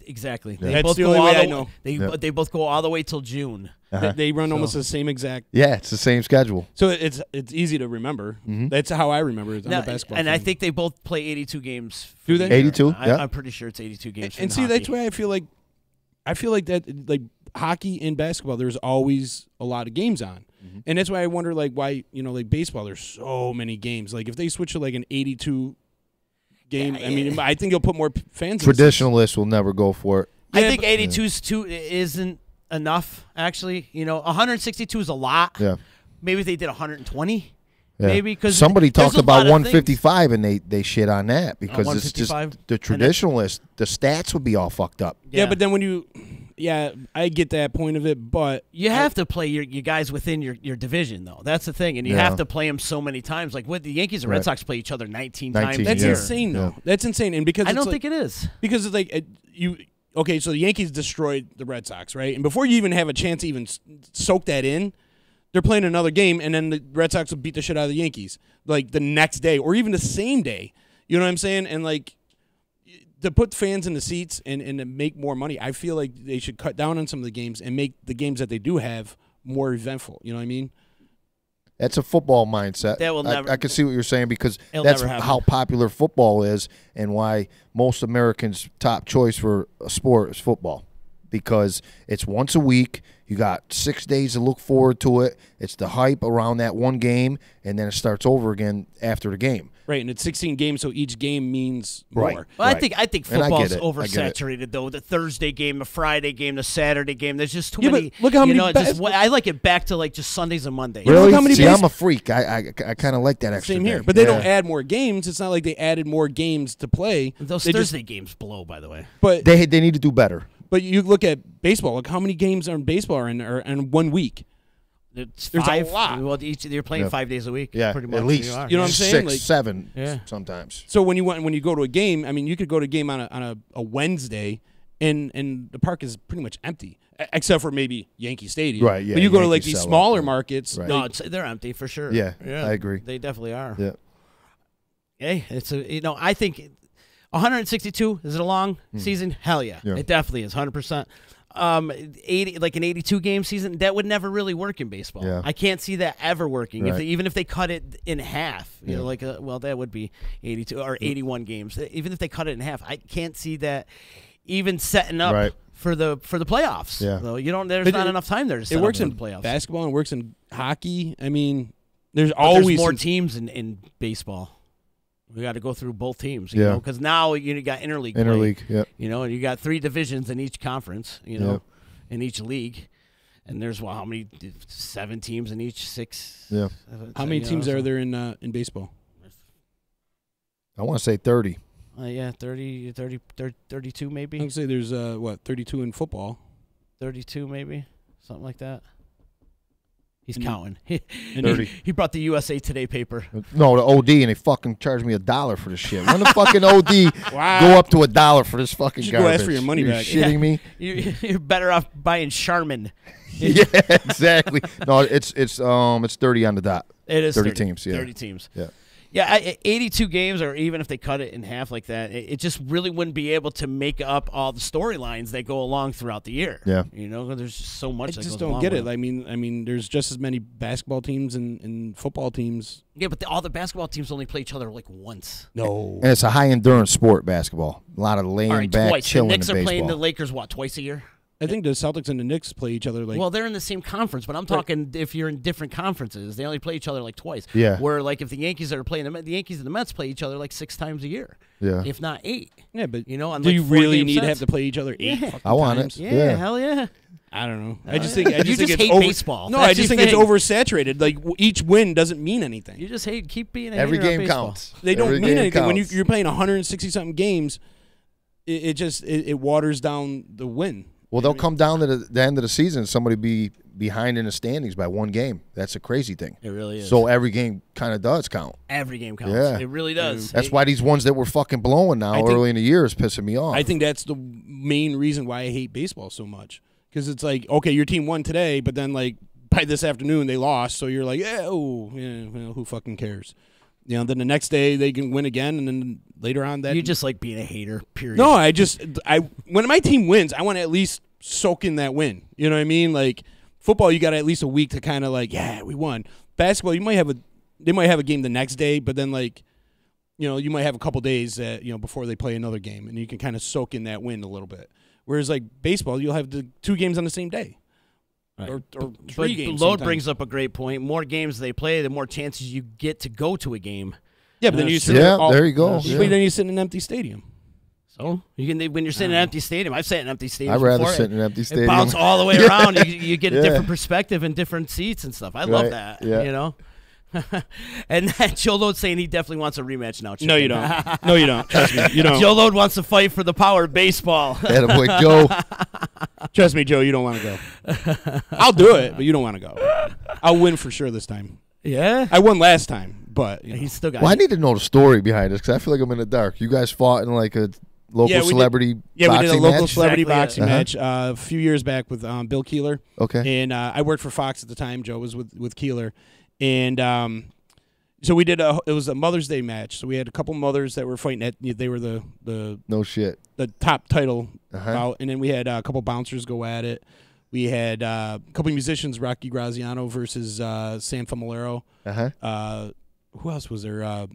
exactly. Yeah. They That's both the go only all way the I know. They both go all the way till June. Uh-huh. They run almost the same exact. Yeah, it's the same schedule. So it's easy to remember. That's how I remember it. I'm Now, a basketball and fan. I think they both play 82 games. for Do the they? year. 82? Yeah. I'm pretty sure it's 82 games. And for see, hockey. that's why I feel like that, like hockey and basketball, there's always a lot of games on. And that's why I wonder, why, like baseball, there's so many games. Like if they switch to an 82 game, I mean, I think you'll put more fans. Traditionalists will never go for it. I think 82 isn't enough, actually. 162 is a lot. Yeah. Maybe if they did 120. Yeah. Maybe because somebody talked about 155 155 and they shit on that because it's just 155? the traditionalists. The stats would be all fucked up. Yeah, but then yeah, I get that point of it, but you have to play your guys within your division, though. That's the thing, and you have to play them so many times. Like with the Yankees and Red Sox play each other 19 times. That's insane, though. That's insane, and because I don't think it is because it's like you. Okay, so the Yankees destroyed the Red Sox, right? And before you even have a chance to even soak that in, they're playing another game, and then the Red Sox will beat the shit out of the Yankees, like the next day or even the same day. You know what I'm saying? And, like, to put fans in the seats and to make more money, I feel like they should cut down on some of the games and make the games that they do have more eventful. You know what I mean? That's a football mindset. That will never. I can see what you're saying because It'll that's never happen. how popular football is and why most Americans' top choice for a sport is football because it's once a week. You got 6 days to look forward to it. It's the hype around that one game, and then it starts over again after the game. Right, and it's 16 games, so each game means more. Right. Well, I think football's I oversaturated though. The Thursday game, the Friday game, the Saturday game. There's just too Yeah, many. but look how many I like it back to like just Sundays and Mondays. Really? Look how many See, I'm a freak. I kind of like that extra Same day. here, but they don't add more games. It's not like they added more games to play. Those They Thursday games blow, by the way. But they need to do better. But you look at baseball. Like how many games are in baseball are in 1 week? There's a lot. Well, you're playing 5 days a week. Yeah, pretty much. at least. You You know what I'm saying? 6, Like, 7 sometimes. So when you go to a game, I mean, you could go to a game on a Wednesday, and the park is pretty much empty, except for maybe Yankee Stadium. Right, yeah, But you go to like Yankees these sell smaller out, yeah. markets. Right. No, they're empty for sure. Yeah, I agree. They definitely are. Yeah. Hey, I think 162 is it a long season? Hell yeah, it definitely is 100%. 80 like an 82 game season that would never really work in baseball. Yeah. I can't see that ever working. Right. Even if they cut it in half, you know, like well that would be 82 or 81 games. Even if they cut it in half, I can't see that even setting up for the playoffs. Yeah. So there's not enough time there to set It works up in for the playoffs. basketball and works in hockey. I mean, there's But always more teams in baseball. We got to go through both teams, you Yeah. know, because now you got interleague. Interleague, play, yeah. You know, and you got 3 divisions in each conference, you know, in each league. And there's, how many? 7 teams in each 6. Yeah. How many teams are there in baseball? I want to say 30. Yeah, 32 maybe. I'd say there's 32 in football. 32 maybe, something like that. He's counting. And 30. He brought the USA Today paper. No, the OD, and they fucking charged me $1 for this shit. When the fucking OD go up to $1 for this fucking You should garbage? go ask for your money You're back. shitting me? You're better off buying Charmin. Yeah, exactly. No, it's 30 on the dot. It is 30 teams. Yeah, 30 teams. Yeah. Yeah, 82 games, or even if they cut it in half like that, it just really wouldn't be able to make up all the storylines that go along throughout the year. Yeah. You know, there's just so much. I that just goes don't along get with it. I mean, there's just as many basketball teams and football teams. Yeah, but all the basketball teams only play each other like once. No. And it's a high endurance sport, basketball. A lot of laying All right, back, twice. The chilling Knicks in are baseball. playing the Lakers, twice a year? I think the Celtics and the Knicks play each other like. Well, they're in the same conference, but I'm talking if you're in different conferences, they only play each other like twice. Yeah. Where like if the Yankees are playing the Yankees and the Mets play each other like 6 times a year. Yeah. If not 8. Yeah, but you know, on do like you 4 really game need to sets. have to play each other 8 fucking I want times? it. Yeah, hell yeah. I don't know. I just think You just think it's hate baseball. No, That's I just your think it's thing. oversaturated. Like each win doesn't mean anything. You just keep being a Every hater on game baseball. counts. They don't Every mean game anything when counts. you're playing 160 something games. It waters down the win. Well, they'll come down to the end of the season, somebody be behind in the standings by 1 game. That's a crazy thing. It really is. So every game kind of does count. Every game counts. Yeah. It really does. That's why these ones that were fucking blowing now I think- early in the year is pissing me off. I think that's the main reason why I hate baseball so much. Because it's like, okay, your team won today, but then like by this afternoon they lost, so you're like, well, who fucking cares? You know, then the next day they can win again, and then later on that You just like being a hater, period. No, when my team wins, I want to at least soak in that win. You know what I mean? Like football, you got at least a week to kind of like, yeah, we won. Basketball, they might have a game the next day, but then like, you know, you might have a couple days that, you know, before they play another game, and you can kind of soak in that win a little bit. Whereas like baseball, you'll have the 2 games on the same day. Right. Or But 3 games. Load sometimes. brings up a great point. More games they play, the more chances you get to go to a game. Yeah, but then you sit there you go. But then you sit in an empty stadium. So you can when you're sitting in an empty stadium. I've sat in an empty stadium. I'd rather before. sit in an empty It stadium. bounce all the way around. You get a Yeah. different perspective and different seats and stuff. I love Right, that. yeah. You know, And then Joe Lode's saying he definitely wants a rematch now. Chicken. No, you don't. No, you don't. Trust me, you don't. Joe Lode wants to fight for the power of baseball. Attaboy, Joe. Trust me, Joe, you don't want to go. I'll do it, but you don't want to go. I'll win for sure this time. Yeah? I won last time, but he's still got I need to know the story behind this because I feel like I'm in the dark. You guys fought in like a local celebrity boxing match? we did a local celebrity Exactly, boxing match a few years back with Bill Keeler. Okay. And I worked for Fox at the time. Joe was with Keeler. And so we did it was a Mother's Day match. So we had a couple mothers that were fighting. They were the no shit, the top title bout. And then we had a couple bouncers go at it. We had a couple musicians, Rocky Graziano versus Sam Famularo. Who else was there?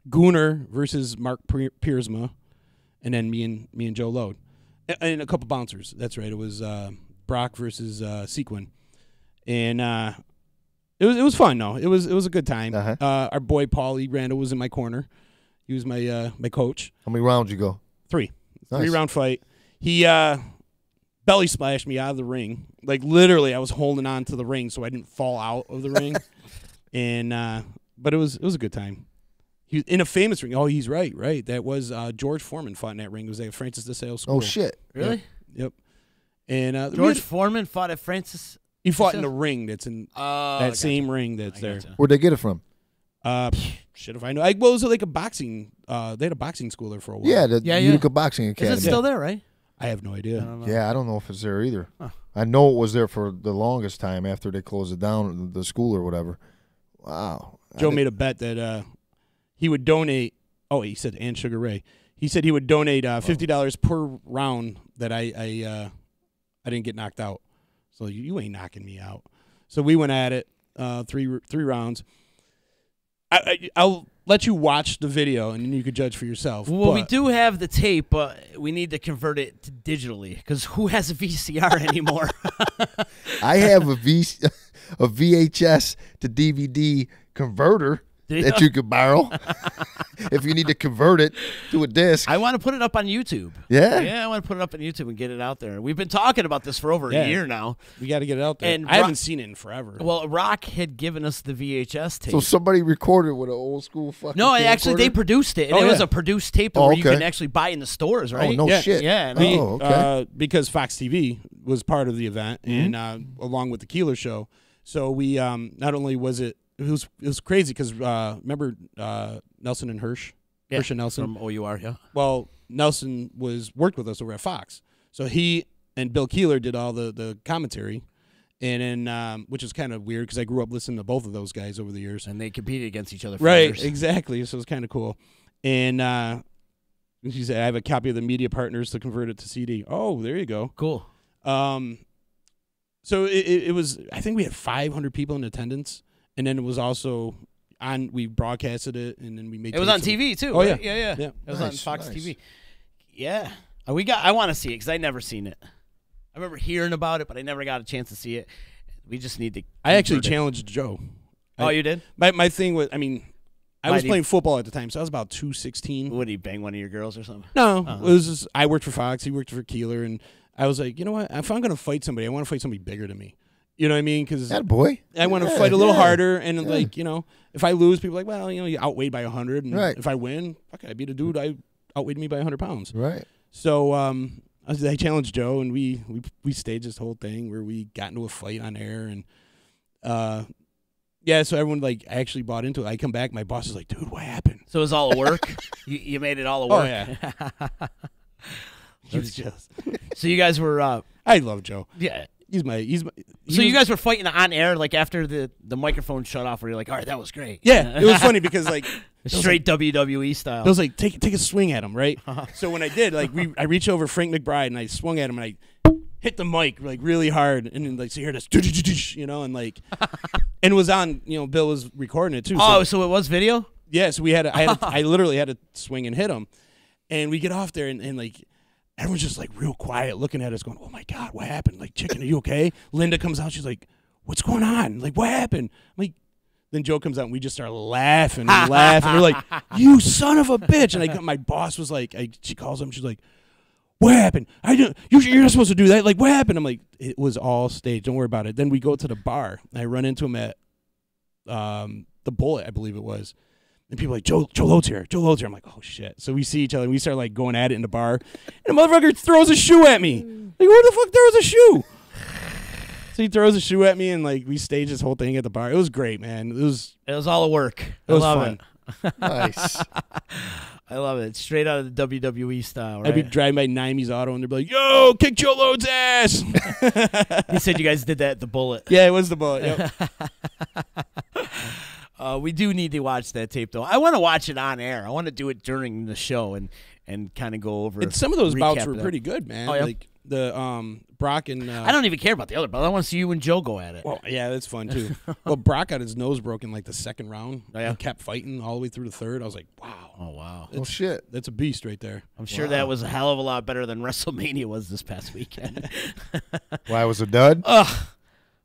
Gooner versus Mark Piersma, and then me and Joe Lode, and a couple bouncers. That's right. It was Brock versus Sequin, and it was fun. No, it was a good time. Our boy Paulie Randall was in my corner. He was my my coach. How many rounds you go? 3. Nice. 3-round fight. He belly splashed me out of the ring. Like literally, I was holding on to the ring so I didn't fall out of the ring. And but it was a good time. He was in a famous ring. Oh, he's right. That was George Foreman fought in that ring. It was at Francis DeSale School. Oh shit! Really? Yep. And George Foreman fought at Francis. He fought in the ring that's in that same ring that's there. Where'd they get it from? Shit if I know. Well, it was like a boxing. They had a boxing school there for a while. Yeah, the Utica Boxing Academy. Is it still there, right? I have no idea. I don't know if it's there either. I know it was there for the longest time after they closed it down, the school or whatever. Wow. Joe made a bet that he would donate. Oh, he said, and Sugar Ray. He said he would donate $50 per round that I didn't get knocked out. So you ain't knocking me out. So we went at it, three rounds. I'll let you watch the video, and then you could judge for yourself. Well, we do have the tape, but we need to convert it to digitally, because who has a VCR anymore? I have a VHS to DVD converter that you could borrow if you need to convert it to a disc. I want to put it up on YouTube. Yeah? I want to put it up on YouTube and get it out there. We've been talking about this for over a year now. We got to get it out there. And I haven't seen it in forever. Well, Rock had given us the VHS tape. So somebody recorded with an old school fucking No, actually, they produced it. And it was a produced tape where you okay. can actually buy in the stores, right? Oh, no shit. Yeah. Okay. Because Fox TV was part of the event, and along with the Keeler Show. So we not only was it was crazy because remember Nelson and Hirsch? Yeah, Hirsch and Nelson. From OUR, yeah. Well, Nelson worked with us over at Fox. So he and Bill Keeler did all the commentary, and then which is kind of weird because I grew up listening to both of those guys over the years. And they competed against each other for right, years. exactly. So it's kind of cool. And she said, I have a copy of the media partners to convert it to CD. Oh, there you go. Cool. So it was, I think we had 500 people in attendance. And then it was also we broadcasted it, and then we made. It was on TV too. Oh right? yeah. It was on Fox TV. Yeah, I want to see it because I never seen it. I remember hearing about it, but I never got a chance to see it. We just need to. I actually challenged Joe. Oh, you did? My thing was, I was playing football at the time, so I was about 216. Would he bang one of your girls or something? No, it was just, I worked for Fox. He worked for Keeler, and I was like, you know what? If I'm going to fight somebody, I want to fight somebody bigger than me. You know what I mean? Because that boy, I want to fight a little harder, and like if I lose, people are like, well, you outweighed by 100, and if I win, okay, I beat a dude I outweighed me by 100 pounds. Right. So I challenged Joe, and we staged this whole thing where we got into a fight on air, and so everyone actually bought into it. I come back, my boss is like, dude, what happened? So it was all a work. you made it all a work. Oh yeah. So you guys were. I love Joe. Yeah. So you guys were fighting on air, after the microphone shut off, where you're like, all right, that was great. Yeah, it was funny because straight WWE style. I was like, take a swing at him, right? So when I did, I reached over Frank McBride and I swung at him and I hit the mic really hard, and then so you hear this, and and it was on, Bill was recording it too. So it was video? Yeah, so I literally had to swing and hit him, and we get off there and everyone's just real quiet looking at us going, oh my God, what happened? Chicken, are you okay? Linda comes out, she's like, what's going on? What happened? Then Joe comes out and we just start laughing and laughing. We're like, you son of a bitch. And my boss was she calls him, she's like, what happened? You're not supposed to do that. What happened? I'm like, it was all staged. Don't worry about it. Then we go to the bar. I run into him at the Bullet, I believe it was. And people are like, Joe Lode's here. Joe Lode's here. I'm like, oh, shit. So we see each other, and we start, like, going at it in the bar. And the motherfucker throws a shoe at me. Like, who the fuck throws a shoe? So he throws a shoe at me, and, like, we staged this whole thing at the bar. It was great, man. It was all a work. It was fun. Nice. I love it. Straight out of the WWE style, right? I'd be driving by Nimes Auto, and they'd be like, yo, kick Joe Lode's ass. You said you guys did that at the Bullet. Yeah, it was the Bullet. Yep. We do need to watch that tape, though. I want to watch it on air. I want to do it during the show and kind of go over. And some of those bouts were that. pretty good, man. Oh, yeah? Like the Brock and I don't even care about the other bouts. I want to see you and Joe go at it. Well, yeah, that's fun too. Well, Brock got his nose broken like the second round. Oh, yeah? And kept fighting all the way through the third. I was like, wow. Oh, wow. Oh, shit. That's a beast right there. I'm sure that was a hell of a lot better than WrestleMania was this past weekend. Why, was a dud?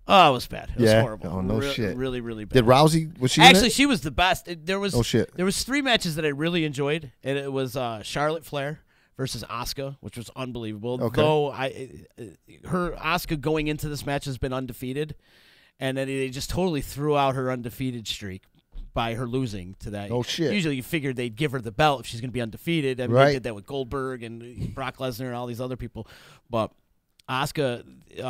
Oh, it was bad. It was Yeah? horrible. Oh, no shit. Really, really bad. Did Rousey, was she in Actually, it? she was the best. There was Oh, shit. There was 3 matches that I really enjoyed, and it was Charlotte Flair versus Asuka, which was unbelievable. Okay. Though her Asuka going into this match has been undefeated, and then they just totally threw out her undefeated streak by her losing to that. Oh, shit. Usually you figured they'd give her the belt if she's going to be undefeated. I mean, Right. they did that with Goldberg and Brock Lesnar and all these other people, but Asuka,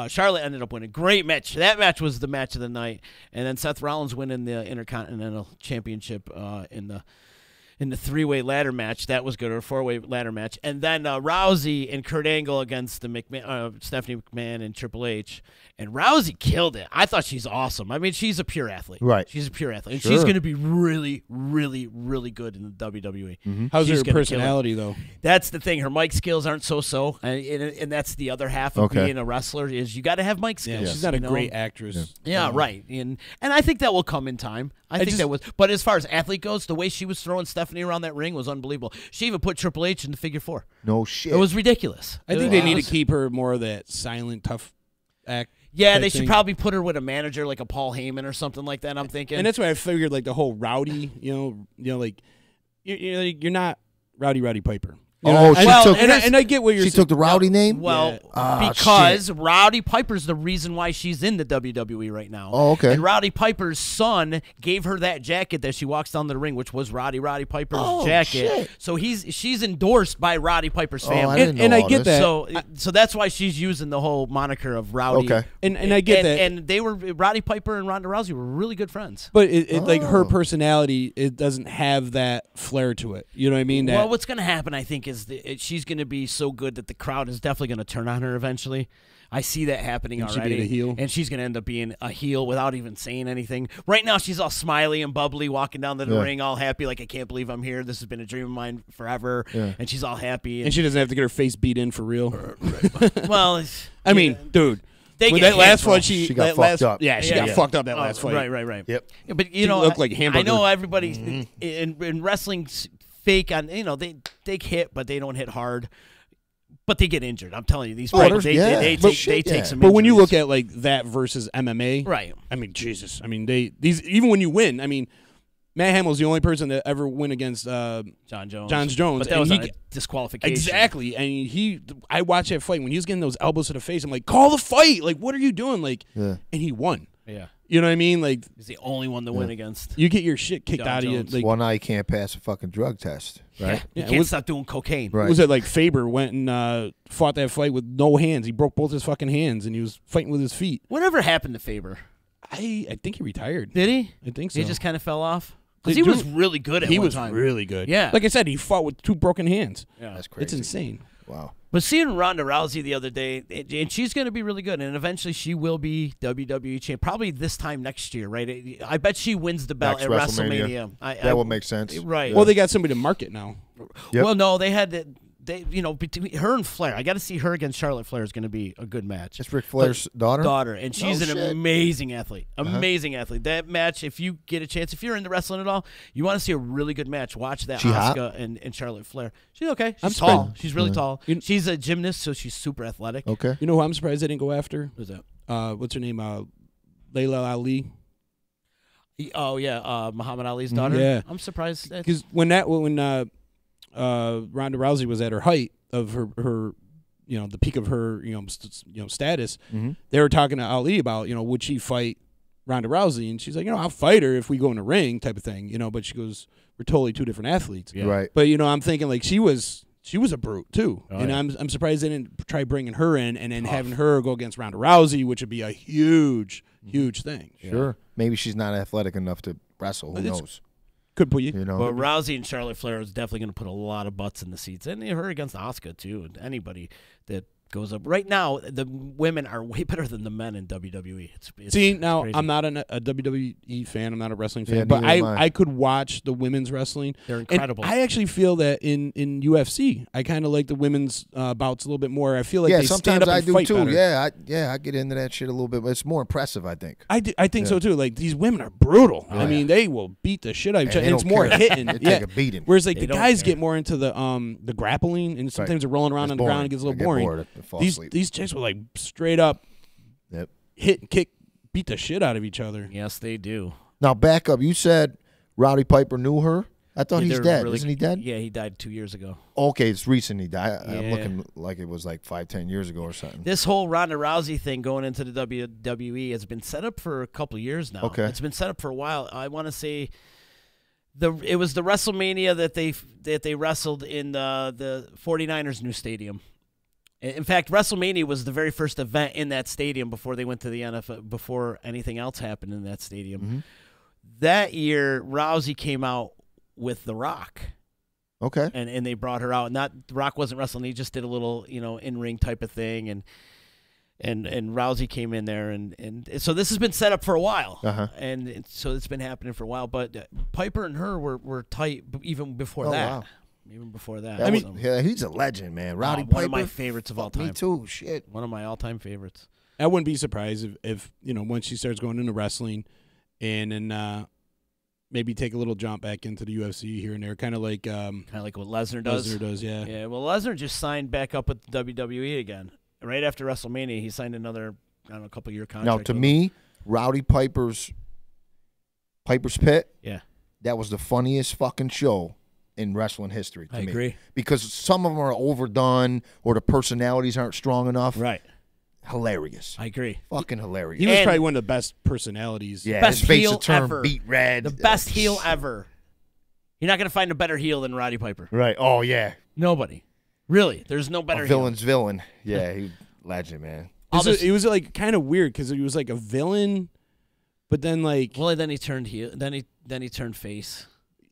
Charlotte ended up winning. Great match. That match was the match of the night. And then Seth Rollins winning the Intercontinental Championship in the 3-way ladder match. That was good, or a 4-way ladder match. And then Rousey and Kurt Angle against the Stephanie McMahon and Triple H. And Rousey killed it. I thought she's awesome. I mean, she's a pure athlete. Right. She's a pure athlete. And Sure. she's going to be really, really, really good in the WWE. Mm-hmm. How's She's her gonna kill it. personality, though? That's the thing. Her mic skills aren't so, and that's the other half of Okay. being a wrestler is you got to have mic skills. Yeah, she's not a you know? great actress. Yeah, right. And I think that will come in time. I think that was. But as far as athlete goes, the way she was throwing Stephanie around that ring was unbelievable. She even put Triple H in the figure 4. No shit. It was ridiculous. I think they need to keep her more of that silent, tough act. Yeah, type they should thing. probably put her with a manager like a Paul Heyman or something like that. I'm thinking, And that's why I figured like the whole Rowdy, like you're not Roddy Piper. You know? Oh, she took. and I get what you're She saying. took the Rowdy name. well, Ah, because shit. Rowdy Piper's the reason why she's in the WWE right now. Oh, okay. And Rowdy Piper's son gave her that jacket that she walks down the ring, which was Roddy Piper's jacket. Shit. So she's endorsed by Roddy Piper's family. I didn't know and I all get this. that. So that's why she's using the whole moniker of Rowdy. Okay. And I get that. And they were Roddy Piper and Ronda Rousey were really good friends. But like her personality, it doesn't have that flair to it. You know what I mean? Well, what's going to happen, I think, is she's going to be so good that the crowd is definitely going to turn on her eventually. I see that happening And she already. being a heel? And she's going to end up being a heel without even saying anything. Right now, she's all smiley and bubbly, walking down the ring, all happy, like, I can't believe I'm here. This has been a dream of mine forever. Yeah. And she's all happy. and she doesn't have to get her face beat in for real. well, I mean, dude. They with get that last hit, bro. fight, She got that fucked last, up. Yeah, she got fucked up that last fight. Right. Yep. Yeah, but you She know, looked like I hamburger. know everybody in wrestling's fake on. You know, they hit, but they don't hit hard. But they get injured. I'm telling you, these fighters, they take some. But when you injuries. look at like that versus MMA, right? I mean, Jesus. I mean, these even when you win, I mean, Matt Hamill's the only person to ever win against John Jones. and But that was he on a disqualification. Exactly. And I watched that fight when he was getting those elbows to the face. I'm like, call the fight. Like, what are you doing? Like, and he won. Yeah. You know what I mean? Like, he's the only one to win against. You get your shit kicked John out of you. Jones. Like, Well, now you can't pass a fucking drug test, right? You can't stop doing cocaine. Right. Was it like Faber went and fought that fight with no hands? He broke both his fucking hands and he was fighting with his feet. Whatever happened to Faber? I think he retired. Did he? I think so. He just kind of fell off. Because he was really good at one time. He was really good. Yeah. Like I said, he fought with 2 broken hands. Yeah. That's crazy. It's insane. Wow. But seeing Ronda Rousey the other day, and she's going to be really good, and eventually she will be WWE champ. Probably this time next year, right? I bet she wins the belt Next at WrestleMania. That would make sense. Right. Well, they got somebody to market now. Yep. Well, no, they had to. Between her and Flair, I got to see her against Charlotte Flair is going to be a good match. It's Ric Flair's daughter? And she's No an shit. amazing athlete. Amazing athlete. That match, if you get a chance, if you're into wrestling at all, you want to see a really good match, watch that She hot? Asuka and Charlotte Flair. She's okay. I'm She's tall. surprised. She's really tall. You- She's a gymnast, so she's super athletic. Okay. You know who I'm surprised they didn't go after? Who's that? What's her name? Layla Ali. Oh, yeah, Muhammad Ali's daughter. Yeah. I'm surprised. Because when Ronda Rousey was at her height of her the peak of her status, Mm-hmm. they were talking to Ali about would she fight Ronda Rousey, and she's like, I'll fight her if we go in the ring, type of thing, But she goes, we're totally two different athletes, Right? But I'm thinking like she was a brute too, and yeah. I'm surprised they didn't try bringing her in and then having her go against Ronda Rousey, which would be a huge thing. Sure. Maybe she's not athletic enough to wrestle. Who knows? Could put you. But Rousey and Charlotte Flair is definitely going to put a lot of butts in the seats, and her against Asuka too, and anybody that goes up. Right now, the women are way better than the men in WWE. It's now crazy. I'm not a WWE fan. I'm not a wrestling fan, Yeah, but neither am I could watch the women's wrestling. They're incredible. And I actually feel that in UFC, I kind of like the women's bouts a little bit more. I feel like they stand sometimes up I and do fight too. better. I get into that shit a little bit, but it's more impressive, I think. I think so too. Like these women are brutal. I mean, they will beat the shit out of each other. And it's more hitting. They take a beating. Whereas like the guys get more into the grappling, and sometimes they're rolling around on the ground and it gets a little boring. These chicks will like straight up hit and kick, beat the shit out of each other. Yes, they do. Now back up. You said Rowdy Piper knew her. I thought he's dead. Isn't he dead? Yeah, he died 2 years ago. Okay, it's recent he died. I'm Yeah. looking like it was like 5-10 years ago or something. This whole Ronda Rousey thing going into the WWE has been set up for a couple of years now. Okay. It's been set up for a while. I want to say it was the WrestleMania that they wrestled in the 49ers' new stadium. In fact, WrestleMania was the very first event in that stadium before they went to the NFL, before anything else happened in that stadium. Mm-hmm. That year, Rousey came out with The Rock. Okay. And they brought her out. Not The Rock wasn't wrestling. He just did a little, in-ring type of thing. And Rousey came in there. And so this has been set up for a while. Uh-huh. And so it's been happening for a while. But Piper and her were tight even before that. Wow. Even before that. I mean, he's a legend, man. Rowdy Piper. One of my favorites of all time. Me too. Shit. One of my all-time favorites. I wouldn't be surprised if once she starts going into wrestling and then maybe take a little jump back into the UFC here and there, kind of like what Lesnar does. Lesnar does, yeah. Yeah, well, Lesnar just signed back up with WWE again. Right after WrestleMania, he signed another, couple-year contract. Now, to me, Rowdy Piper's Pit, yeah, that was the funniest fucking show in wrestling history to me. I agree. Because some of them are overdone or the personalities aren't strong enough. Right. Hilarious. I agree. Fucking hilarious. He was probably one of the best personalities. Yeah, best his face heel to turn ever. beat red. The best heel ever. You're not going to find a better heel than Roddy Piper. Right. Oh, yeah. Nobody. Really. There's no better A heel. villain's villain. Yeah, he legend, man. It was like kind of weird because he was like a villain, but then like then he turned heel. Then he turned face.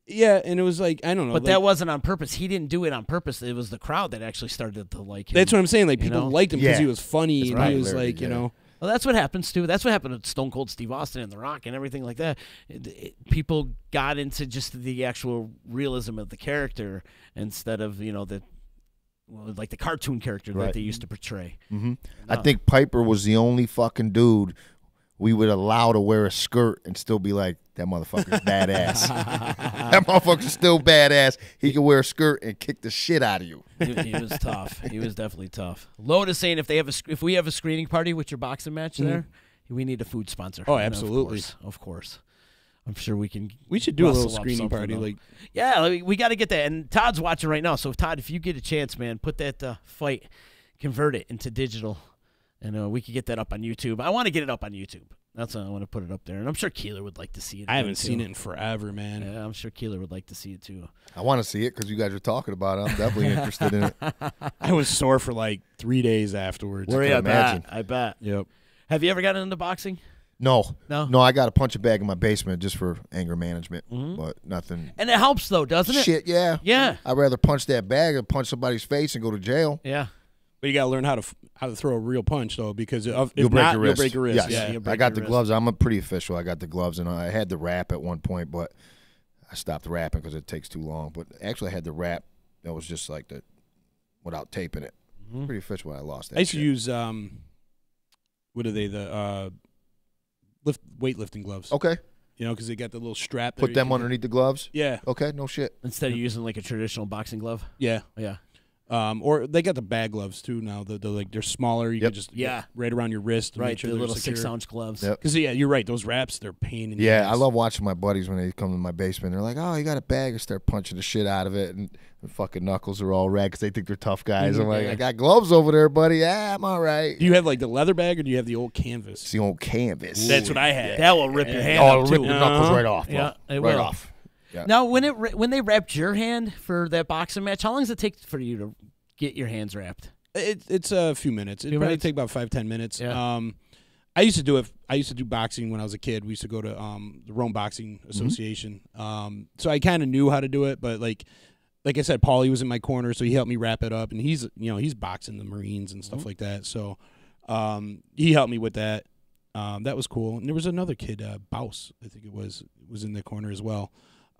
Yeah, and it was like I don't know, but that wasn't on purpose. He didn't do it on purpose. It was the crowd that actually started to like him. That's what I'm saying. Like people liked him because he was funny and he was like Well, that's what happens too. That's what happened with Stone Cold Steve Austin and The Rock and everything like that. People got into just the actual realism of the character instead of the cartoon character that they used to portray. Mm-hmm. I think Piper was the only fucking dude we would allow to wear a skirt and still be like, that motherfucker's badass. That motherfucker's still badass. He can wear a skirt and kick the shit out of you. He was tough. He was definitely tough. Lotus saying if we have a screening party with your boxing match there, we need a food sponsor. Oh, absolutely. Of course. I'm sure we can. We should do a little rustle up screening something, party. Yeah, we got to get that. And Todd's watching right now. So, Todd, if you get a chance, man, put that fight, convert it into digital, and we could get that up on YouTube. I want to get it up on YouTube. That's why I want to put it up there. And I'm sure Keeler would like to see it. I haven't seen it in forever, man. Yeah, I'm sure Keeler would like to see it, too. I want to see it because you guys are talking about it. I'm definitely interested in it. I was sore for like 3 days afterwards. I bet. Yep. Have you ever gotten into boxing? No. No? No, I got a punching bag in my basement just for anger management, but nothing. And it helps, though, doesn't it? Shit, yeah. Yeah. I'd rather punch that bag than punch somebody's face and go to jail. Yeah. But you got to learn how to throw a real punch, though, because if you'll break not, your wrist. You'll break your wrist. Yes. Yeah. I got the gloves. I'm a pretty official. I got the gloves, and I had the wrap at one point, but I stopped wrapping because it takes too long. But actually, I had the wrap that was just like without taping it. Pretty official when I lost that. I used to shit. use what are they, the weightlifting gloves. Okay. Because they got the little strap. Put them underneath the gloves? Yeah. Okay, no shit. Instead of using like a traditional boxing glove? Yeah. Yeah. Or they got the bag gloves too now. They're smaller. You can just get right around your wrist. Right, sure the little secure. 6-ounce gloves. Because you're right. Those wraps, they're pain in the Yeah, ass. I love watching my buddies when they come to my basement. They're like, "Oh, you got a bag?" I start punching the shit out of it, and the fucking knuckles are all red because they think they're tough guys. I'm like, "I got gloves over there, buddy. Yeah, I'm all right." Do you have like the leather bag or do you have the old canvas? It's the old canvas. That's what I had. That will rip your hand Oh, up, it'll rip too. your knuckles right off, bro. Yeah, it right will. off. Yeah. Now, when they wrapped your hand for that boxing match, how long does it take for you to get your hands wrapped? It's a few minutes. It probably take about 5-10 minutes. Yeah. I used to do it. I used to do boxing when I was a kid. We used to go to the Rome Boxing Association. So I kind of knew how to do it, but like I said, Paulie was in my corner, so he helped me wrap it up, and he's boxing the Marines and stuff like that. So he helped me with that. That was cool. And there was another kid, Baus, I think it was in the corner as well.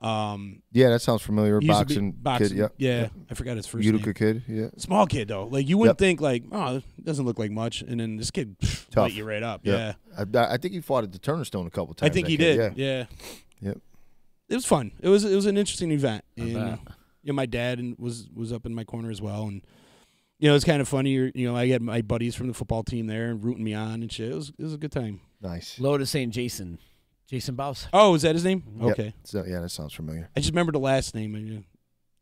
Yeah, that sounds familiar. He used to be Boxing kid, yeah. I forgot his first Utica name. kid, yeah. Small kid though. Like you wouldn't think like, oh, it doesn't look like much, and then this kid light you right up. Yeah. I think he fought at the Turnerstone a couple times. I think he kid, did. Yeah. Yep. It was fun. It was an interesting event. And my dad was up in my corner as well, and it's kind of funny. I had my buddies from the football team there and rooting me on and shit. It was a good time. Nice. Lotus saying Jason Baus. Oh, is that his name? Okay. So, yeah, that sounds familiar. I just remember the last name.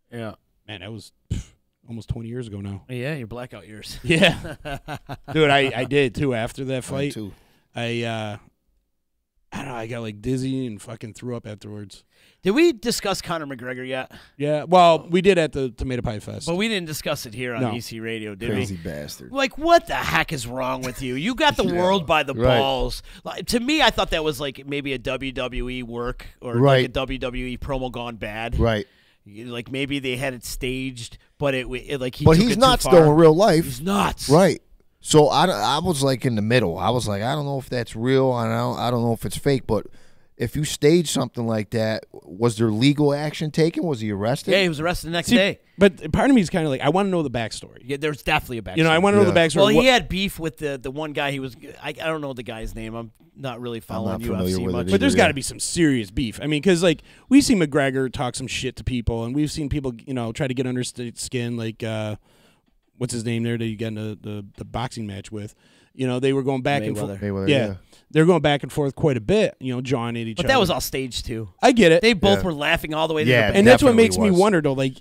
Yeah. Man, that was almost 20 years ago now. Yeah, your blackout years. Yeah. Dude, I did too after that fight. Too. I don't know, I got like dizzy and fucking threw up afterwards. Did we discuss Conor McGregor yet? Yeah, well, we did at the Tomato Pie Fest. But we didn't discuss it here on No. EC Radio, did Crazy we? bastard. Like, what the heck is wrong with you? You got the world by the balls. Like, to me, I thought that was like maybe a WWE work or like a WWE promo gone bad. Right. Like maybe they had it staged, but it like he. But took he's it too nuts far. though in real life. He's nuts. Right. So I was like in the middle. I was like, I don't know if that's real. I don't know if it's fake. But if you stage something like that, was there legal action taken? Was he arrested? Yeah, he was arrested the next day. But part of me is kind of like, I want to know the backstory. Yeah, there's definitely a backstory. I want to know the backstory. Well, he had beef with the one guy. He was I don't know the guy's name. I'm not really following UFC much. But there's got to be some serious beef. I mean, because like we see McGregor talk some shit to people, and we've seen people try to get under skin. Like what's his name there that you got in the boxing match with? They were going back and forth. Yeah. They're going back and forth quite a bit, jawing at each other. But that was all staged, too. I get it. They both were laughing all the way to the back. And that's what makes me wonder, though. Like,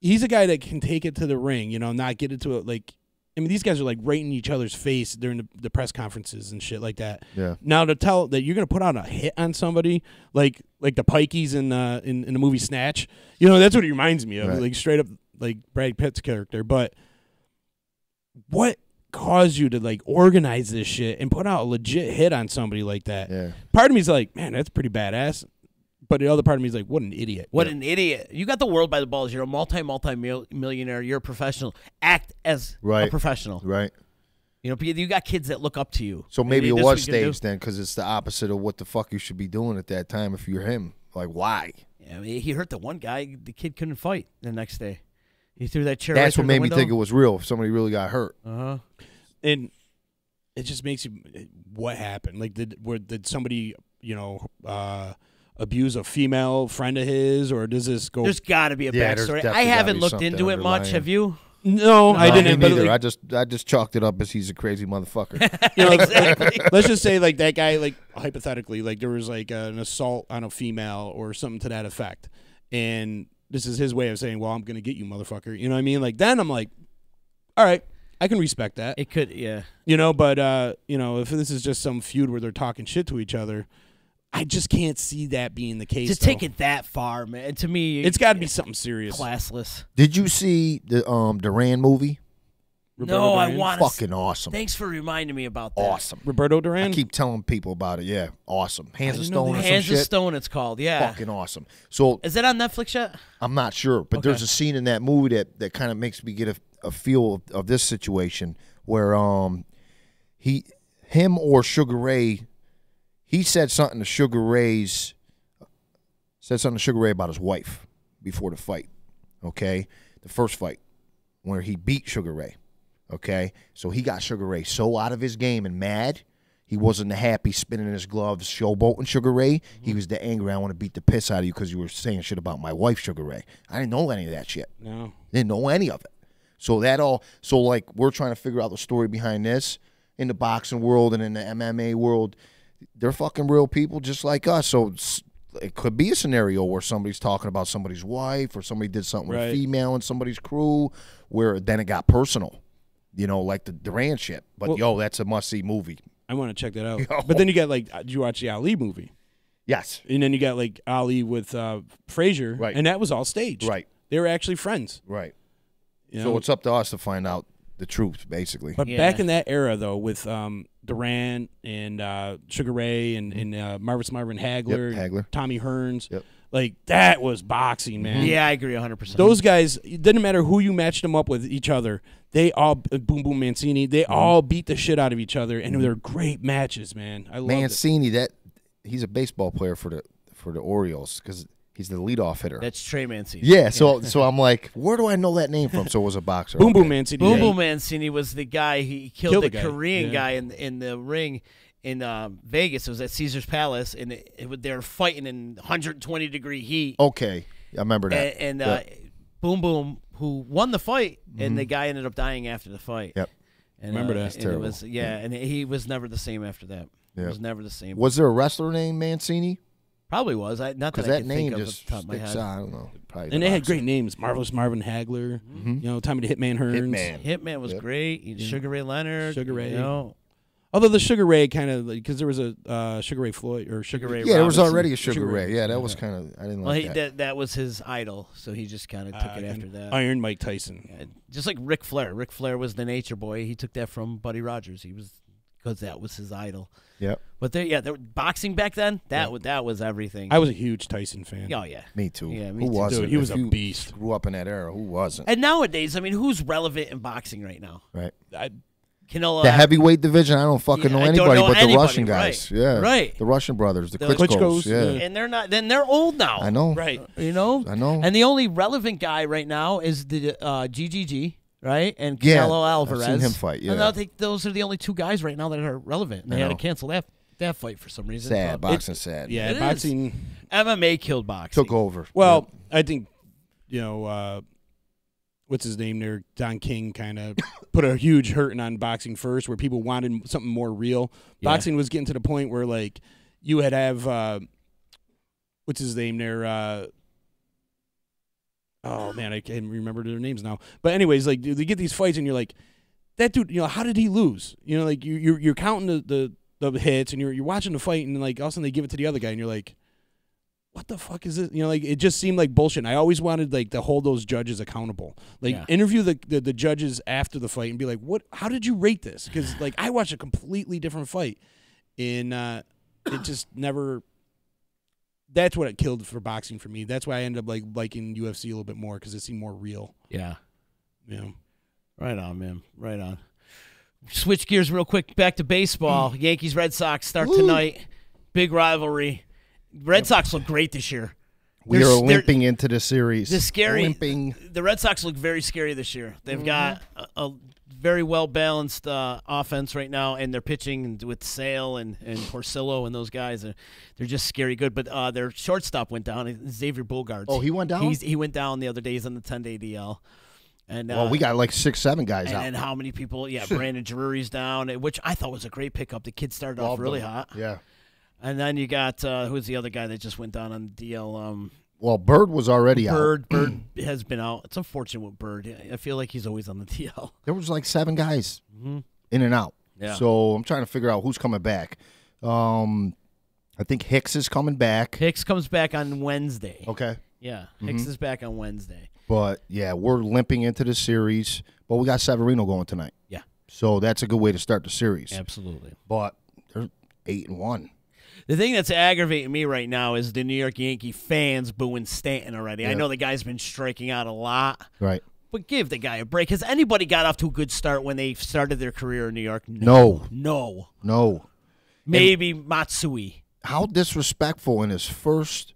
he's a guy that can take it to the ring, not get into it. Like, I mean, these guys are, like, right in each other's face during the press conferences and shit like that. Yeah. Now, to tell that you're going to put out a hit on somebody, like the Pikeys in the movie Snatch, that's what he reminds me of. Right. Like, straight up, like, Brad Pitt's character. But what caused you to like organize this shit and put out a legit hit on somebody like that? Yeah. Part of me is like, man, that's pretty badass. But the other part of me is like, what an idiot. What an idiot. You got the world by the balls. You're a multi-millionaire. You're a professional. Act as a professional. Right. You got kids that look up to you. So maybe it was staged then, because it's the opposite of what the fuck you should be doing at that time if you're him. Like, why? Yeah, I mean, he hurt the one guy. The kid couldn't fight the next day. He threw that chair. That's right what made me window. think it was real. If somebody really got hurt. And it just makes you, what happened? Like, did somebody, abuse a female friend of his, or does this go? There's got to be a backstory. I haven't looked into it much. Have you? No, I didn't. Me neither. I just chalked it up as he's a crazy motherfucker. Exactly. Let's just say like that guy, like hypothetically, like there was like an assault on a female or something to that effect, and this is his way of saying, well, I'm going to get you, motherfucker. You know what I mean? Like, then I'm like, all right, I can respect that. It could, yeah. But, if this is just some feud where they're talking shit to each other, I just can't see that being the case. To take it that far, man, to me, it's got to be something serious. Classless. Did you see the Duran movie? No, I want to. Fucking awesome. Thanks for reminding me about that. Awesome. Roberto Duran? I keep telling people about it. Yeah, awesome. Hands of Stone or some Hands of shit. Stone, it's called. Yeah. Fucking awesome. So is that on Netflix yet? I'm not sure, but there's a scene in that movie that kind of makes me get a feel of this situation where him or Sugar Ray, he said something to Sugar Ray about his wife before the fight. Okay, the first fight where he beat Sugar Ray. Okay, so he got Sugar Ray so out of his game and mad, he wasn't the happy spinning his gloves, showboating Sugar Ray. He was the angry, I want to beat the piss out of you because you were saying shit about my wife, Sugar Ray. I didn't know any of that shit. No. Didn't know any of it. So like we're trying to figure out the story behind this in the boxing world and in the MMA world. They're fucking real people just like us. So it could be a scenario where somebody's talking about somebody's wife or somebody did something with a female in somebody's crew where then it got personal, like the Duran shit. But, that's a must-see movie. I want to check that out. But then you got, did you watch the Ali movie? Yes. And then you got, Ali with Frazier. Right. And that was all staged. Right. They were actually friends. Right. So it's up to us to find out the truth, basically. But back in that era, though, with Durant and Sugar Ray and Marvin Hagler, Hagler. Tommy Hearns, that was boxing, man. Yeah, I agree 100%. Those guys, it didn't matter who you matched them up with each other. They all, Boom Boom Mancini, they all beat the shit out of each other, and they're great matches, man. I love Mancini, he's a baseball player for the Orioles because he's the leadoff hitter. That's Trey Mancini. Yeah, so I'm like, where do I know that name from? So it was a boxer. Boom Boom Mancini. Boom Boom Mancini was the guy. He killed the Korean guy in the ring in Vegas. It was at Caesar's Palace, and they were fighting in 120-degree heat. Okay, I remember that. And Boom Boom, who won the fight, and the guy ended up dying after the fight. Yep. And, remember that? That's terrible. And he was never the same after that. He was never the same. Was there a wrestler named Mancini? Probably was. Not that I that can name think of just off the top of my head. I don't know. Probably and they had great names. Marvelous Marvin Hagler. Tommy the Hitman Hearns. Hitman was great. Sugar Ray Leonard. Sugar Ray. Although the Sugar Ray kind of, because there was a Sugar Ray Floyd or Sugar Ray. Yeah, there was already a Sugar Ray. Yeah, that was kind of, I didn't like that. That was his idol, so he just kind of took it after that. Iron Mike Tyson. Yeah, just like Ric Flair. Ric Flair was the Nature Boy. He took that from Buddy Rogers. Because that was his idol. Yep. But boxing back then, that was everything. I was a huge Tyson fan. Oh, yeah. Me too. Yeah, me who too. wasn't? Dude, he was a beast. Grew up in that era. Who wasn't? And nowadays, who's relevant in boxing right now? Right. Canelo. The heavyweight division, I don't fucking know anybody but the Russian guys. Right. Yeah. Right. The Russian brothers, the Klitschko's. Yeah. And they're not. Then they're old now. I know. Right. I know. And the only relevant guy right now is the GGG. Right, and Canelo Alvarez. I've seen him fight. Yeah, and I think those are the only two guys right now that are relevant. And they had to cancel that fight for some reason. Sad, boxing sad. Yeah, it boxing. MMA killed boxing. Took over. Well, I think what's his name there? Don King kind of put a huge hurting on boxing first, where people wanted something more real. Yeah. Boxing was getting to the point where you had have what's his name there? Oh, man, I can't remember their names now. But anyways, they get these fights, and you're like, that dude, how did he lose? You're counting the hits, and you're watching the fight, and all of a sudden they give it to the other guy, and you're like, what the fuck is this? It just seemed like bullshit. And I always wanted to hold those judges accountable. Interview the judges after the fight and be like, how did you rate this? Because I watched a completely different fight, and it just never. That's what it killed for boxing for me. That's why I ended up liking UFC a little bit more, because it seemed more real. Yeah. Yeah. Right on, man. Right on. Switch gears real quick. Back to baseball. Yankees Red Sox start tonight. Big rivalry. Red Sox look great this year. We are limping into the series. The Red Sox look very scary this year. They've got a very well-balanced offense right now, and they're pitching with Sale and Porcello and those guys. They're just scary good. But their shortstop went down, Xavier Bogaerts. Oh, he went down? He went down the other day. He's on the 10-day DL. And we got 6-7 guys out. And how many people? Yeah, Brandon Drury's down, which I thought was a great pickup. The kid started off really hot. Yeah. And then you got, who's the other guy that just went down on the DL? Well, Bird was already out. Bird has been out. It's unfortunate with Bird. I feel like he's always on the DL. There was 7 guys in and out. Yeah. So I'm trying to figure out who's coming back. I think Hicks is coming back. Hicks comes back on Wednesday. Okay. Yeah, Hicks is back on Wednesday. But, yeah, we're limping into the series. But we got Severino going tonight. Yeah. So that's a good way to start the series. Absolutely. But they're 8-1. The thing that's aggravating me right now is the New York Yankee fans booing Stanton already. Yeah. I know the guy's been striking out a lot. Right. But give the guy a break. Has anybody got off to a good start when they started their career in New York? No. Maybe Matsui. How disrespectful in his first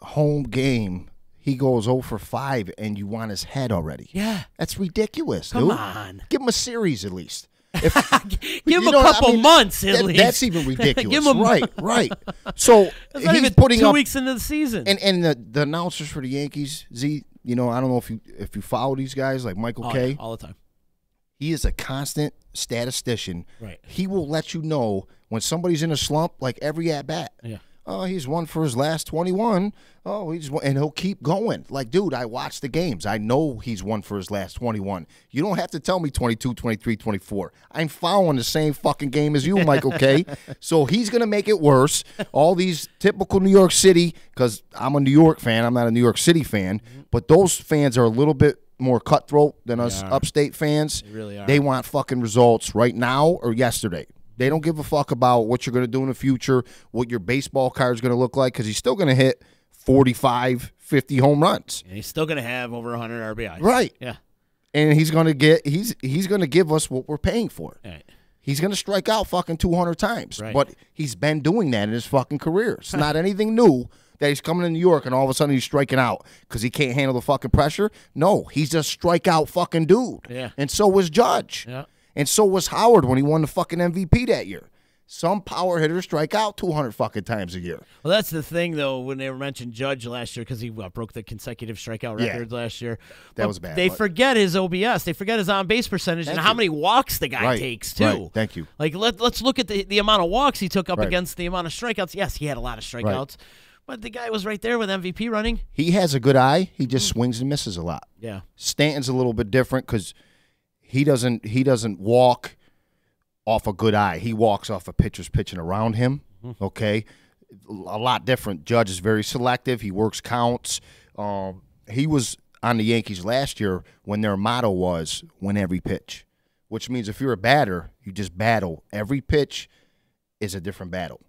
home game, he goes 0 for 5, and you want his head already. Yeah. That's ridiculous, Come dude. on. Give him a series at least. Give him a couple months at least. That's even ridiculous. Give him right. So That's not he's even putting 2 up, weeks into the season. And the announcers for the Yankees, I don't know if you follow these guys like Michael Kay. Yeah, all the time. He is a constant statistician. Right. He will let you know when somebody's in a slump, like every at bat. Yeah. Oh, he's won for his last 21. Oh, and he'll keep going. Like, dude, I watch the games. I know he's won for his last 21. You don't have to tell me 22, 23, 24. I'm following the same fucking game as you, Michael Kay. So he's going to make it worse. All these typical New York City, because I'm a New York fan. I'm not a New York City fan. But those fans are a little bit more cutthroat than us upstate fans. They really are. They want fucking results right now or yesterday. They don't give a fuck about what you're going to do in the future, what your baseball card is going to look like, because he's still going to hit 45, 50 home runs. And he's still going to have over 100 RBIs. Right. Yeah. And he's going to he's going to give us what we're paying for. Right. He's going to strike out fucking 200 times. Right. But he's been doing that in his fucking career. It's not anything new that he's coming to New York and all of a sudden he's striking out because he can't handle the fucking pressure. No, he's a strikeout fucking dude. Yeah. And so was Judge. Yeah. And so was Howard when he won the fucking MVP that year. Some power hitters strike out 200 fucking times a year. Well, that's the thing, though, when they were mentioned Judge last year, because he broke the consecutive strikeout records last year. That was bad. They forget his OBS. They forget his on-base percentage and how many walks the guy takes, too. Right. Thank you. Like, let's look at the amount of walks he took up against the amount of strikeouts. Yes, he had a lot of strikeouts, but the guy was right there with MVP running. He has a good eye. He just swings and misses a lot. Yeah. Stanton's a little bit different because he doesn't walk off a good eye. He walks off a pitcher's pitching around him, okay? A lot different. Judge is very selective. He works counts. He was on the Yankees last year when their motto was win every pitch, which means if you're a batter, you just battle. Every pitch is a different battle.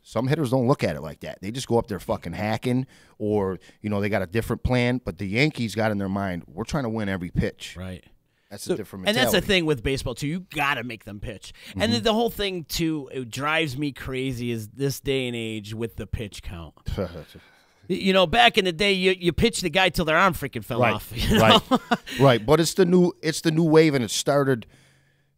Some hitters don't look at it like that. They just go up there fucking hacking or, they got a different plan. But the Yankees got in their mind, we're trying to win every pitch. Right. That's a different mentality. And that's the thing with baseball, too. You got to make them pitch. And the whole thing, too, it drives me crazy is this day and age with the pitch count. Back in the day, you pitch the guy till their arm freaking fell off. Right. But it's the new wave, and it started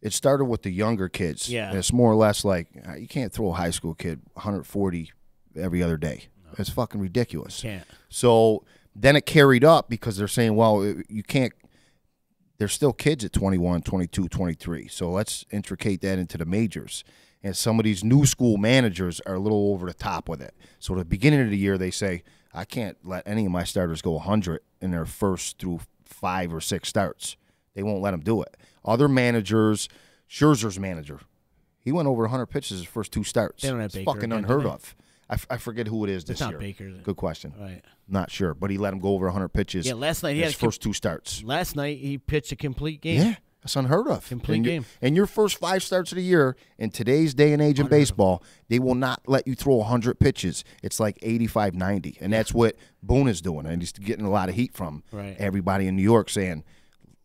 with the younger kids. Yeah. And it's more or less like you can't throw a high school kid 140 every other day. No. It's fucking ridiculous. Can't. So then it carried up because they're saying, well, you can't. They're still kids at 21, 22, 23. So let's intricate that into the majors. And some of these new school managers are a little over the top with it. So at the beginning of the year, they say, I can't let any of my starters go 100 in their first through 5 or 6 starts. They won't let them do it. Other managers, Scherzer's manager, he went over 100 pitches his first 2 starts. They don't have it's Baker fucking again, unheard of. I forget who it is this year. It's not Baker. Good question. Right. Not sure, but he let him go over 100 pitches. Yeah, last night he his had first 2 starts. Last night he pitched a complete game. Yeah, that's unheard of. Complete game. And your first 5 starts of the year in today's day and age in baseball, they will not let you throw 100 pitches. It's like 85, 90, and that's what Boone is doing, and he's getting a lot of heat from everybody in New York saying,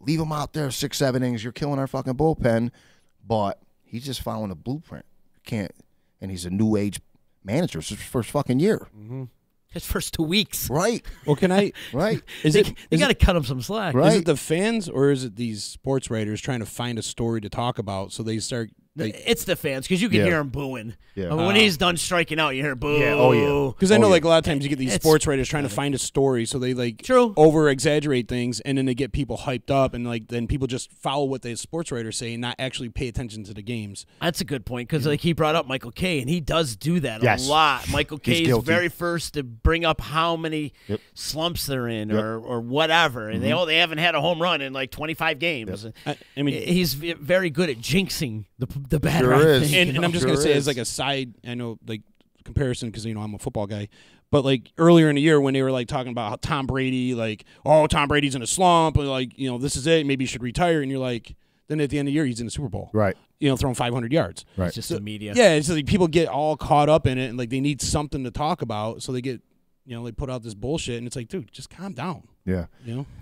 leave him out there 6, 7 innings. You're killing our fucking bullpen, but he's just following a blueprint. Can't, and he's a new age manager. It's his first fucking year. His first 2 weeks. Right. Well, can I? Right. They got to cut him some slack. Right. Is it the fans or is it these sports writers trying to find a story to talk about so they start? It's the fans because you can hear him booing. Yeah. I mean, when he's done striking out, you hear boo. Yeah. Oh, yeah. Because I know, like, a lot of times you get these sports writers trying to find a story, so they, like, over-exaggerate things, and then they get people hyped up, and, like, then people just follow what the sports writers say and not actually pay attention to the games. That's a good point, because, like, he brought up Michael Kay, and he does do that a lot. Michael Kay is very first to bring up how many slumps they're in or whatever, and they haven't had a home run in, like, 25 games. I mean, he's very good at jinxing the batter. Sure is. And I'm just going to say as like a side, I know like comparison because I'm a football guy, but like earlier in the year when they were like talking about how Tom Brady, like, oh, Tom Brady's in a slump, and like, this is it, maybe he should retire, and you're like, then at the end of the year he's in the Super Bowl, right? Throwing 500 yards, right? It's just the media. Yeah, it's like people get all caught up in it, and like they need something to talk about, so they get, they put out this bullshit, and it's like, dude, just calm down. Yeah.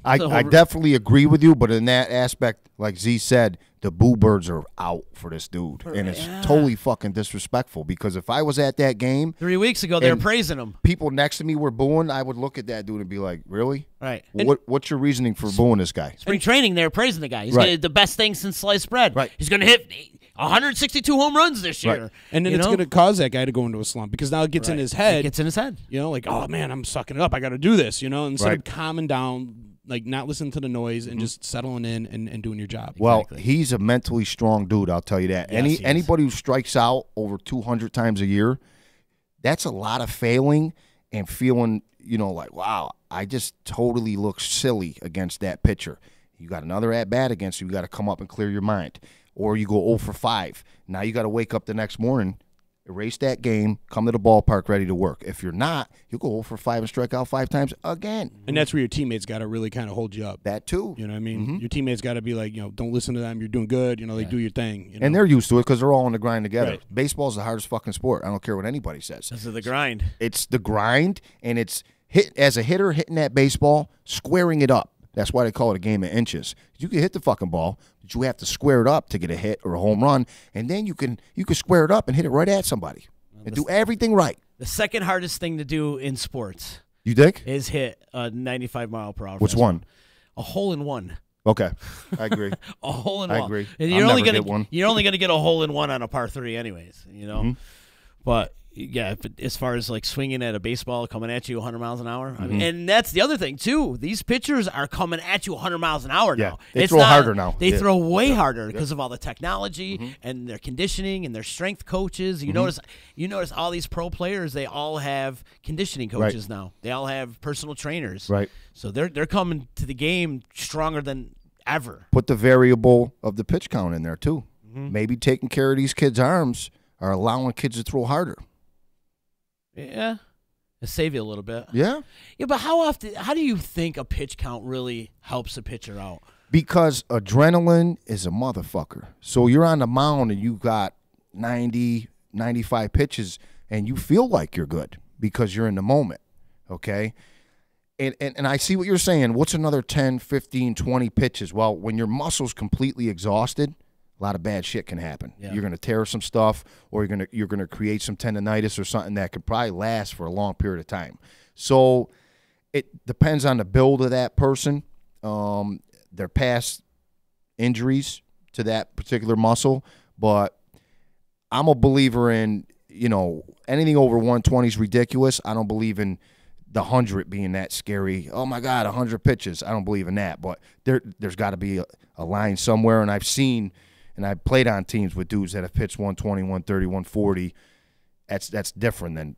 I definitely agree with you, but in that aspect, like Z said, the boo birds are out for this dude. And it's totally fucking disrespectful because if I was at that game 3 weeks ago, they were praising him. People next to me were booing, I would look at that dude and be like, really? Right. Well, what's your reasoning for booing this guy? Spring training, they were praising the guy. He's gonna, the best thing since sliced bread. Right. He's going to hit 162 home runs this year. Right. And then it's going to cause that guy to go into a slump because now it gets in his head. It gets in his head. Like, oh, man, I'm sucking it up. I got to do this, instead of calming down, like not listening to the noise and just settling in and doing your job. Well, he's a mentally strong dude, I'll tell you that. Yes, Anybody who strikes out over 200 times a year, that's a lot of failing and feeling, like, wow, I just totally look silly against that pitcher. You got another at-bat against you. You got to come up and clear your mind. Or you go 0 for 5. Now you got to wake up the next morning, erase that game, come to the ballpark ready to work. If you're not, you'll go 0 for 5 and strike out 5 times again. And that's where your teammates got to really kind of hold you up. That too. You know what I mean? Your teammates got to be like, don't listen to them. You're doing good. They do your thing. And they're used to it because they're all on the grind together. Right. Baseball's the hardest fucking sport. I don't care what anybody says. This is the grind. It's the grind, and it's as a hitter hitting that baseball, squaring it up. That's why they call it a game of inches. You can hit the fucking ball, but you have to square it up to get a hit or a home run, and then you can square it up and hit it right at somebody and do everything right. The second hardest thing to do in sports, you think, is hit a 95-mile-per-hour. Which one? A hole-in-one. Okay, I agree. A hole-in-one. I agree. And you're only gonna get a hole-in-one on a par 3 anyways. But. Yeah, as far as like swinging at a baseball coming at you 100 miles an hour, I mean, and that's the other thing too. These pitchers are coming at you 100 miles an hour now. They throw harder now. They throw way harder because of all the technology and their conditioning and their strength coaches. You notice all these pro players. They all have conditioning coaches now. They all have personal trainers. Right. So they're coming to the game stronger than ever. Put the variable of the pitch count in there too. Maybe taking care of these kids' arms are allowing kids to throw harder. Yeah, it'll save you a little bit. Yeah. Yeah, but how do you think a pitch count really helps a pitcher out? Because adrenaline is a motherfucker. So you're on the mound and you got 90, 95 pitches and you feel like you're good because you're in the moment, okay? And I see what you're saying. What's another 10, 15, 20 pitches? Well, when your muscle's completely exhausted, a lot of bad shit can happen. Yeah. You're going to tear some stuff, or you're going to create some tendonitis or something that could probably last for a long period of time. So it depends on the build of that person, their past injuries to that particular muscle. But I'm a believer in, anything over 120 is ridiculous. I don't believe in the 100 being that scary. Oh my God, 100 pitches. I don't believe in that. But there's got to be a line somewhere, and I've seen. And I played on teams with dudes that have pitched 120, 130, 140. That's different than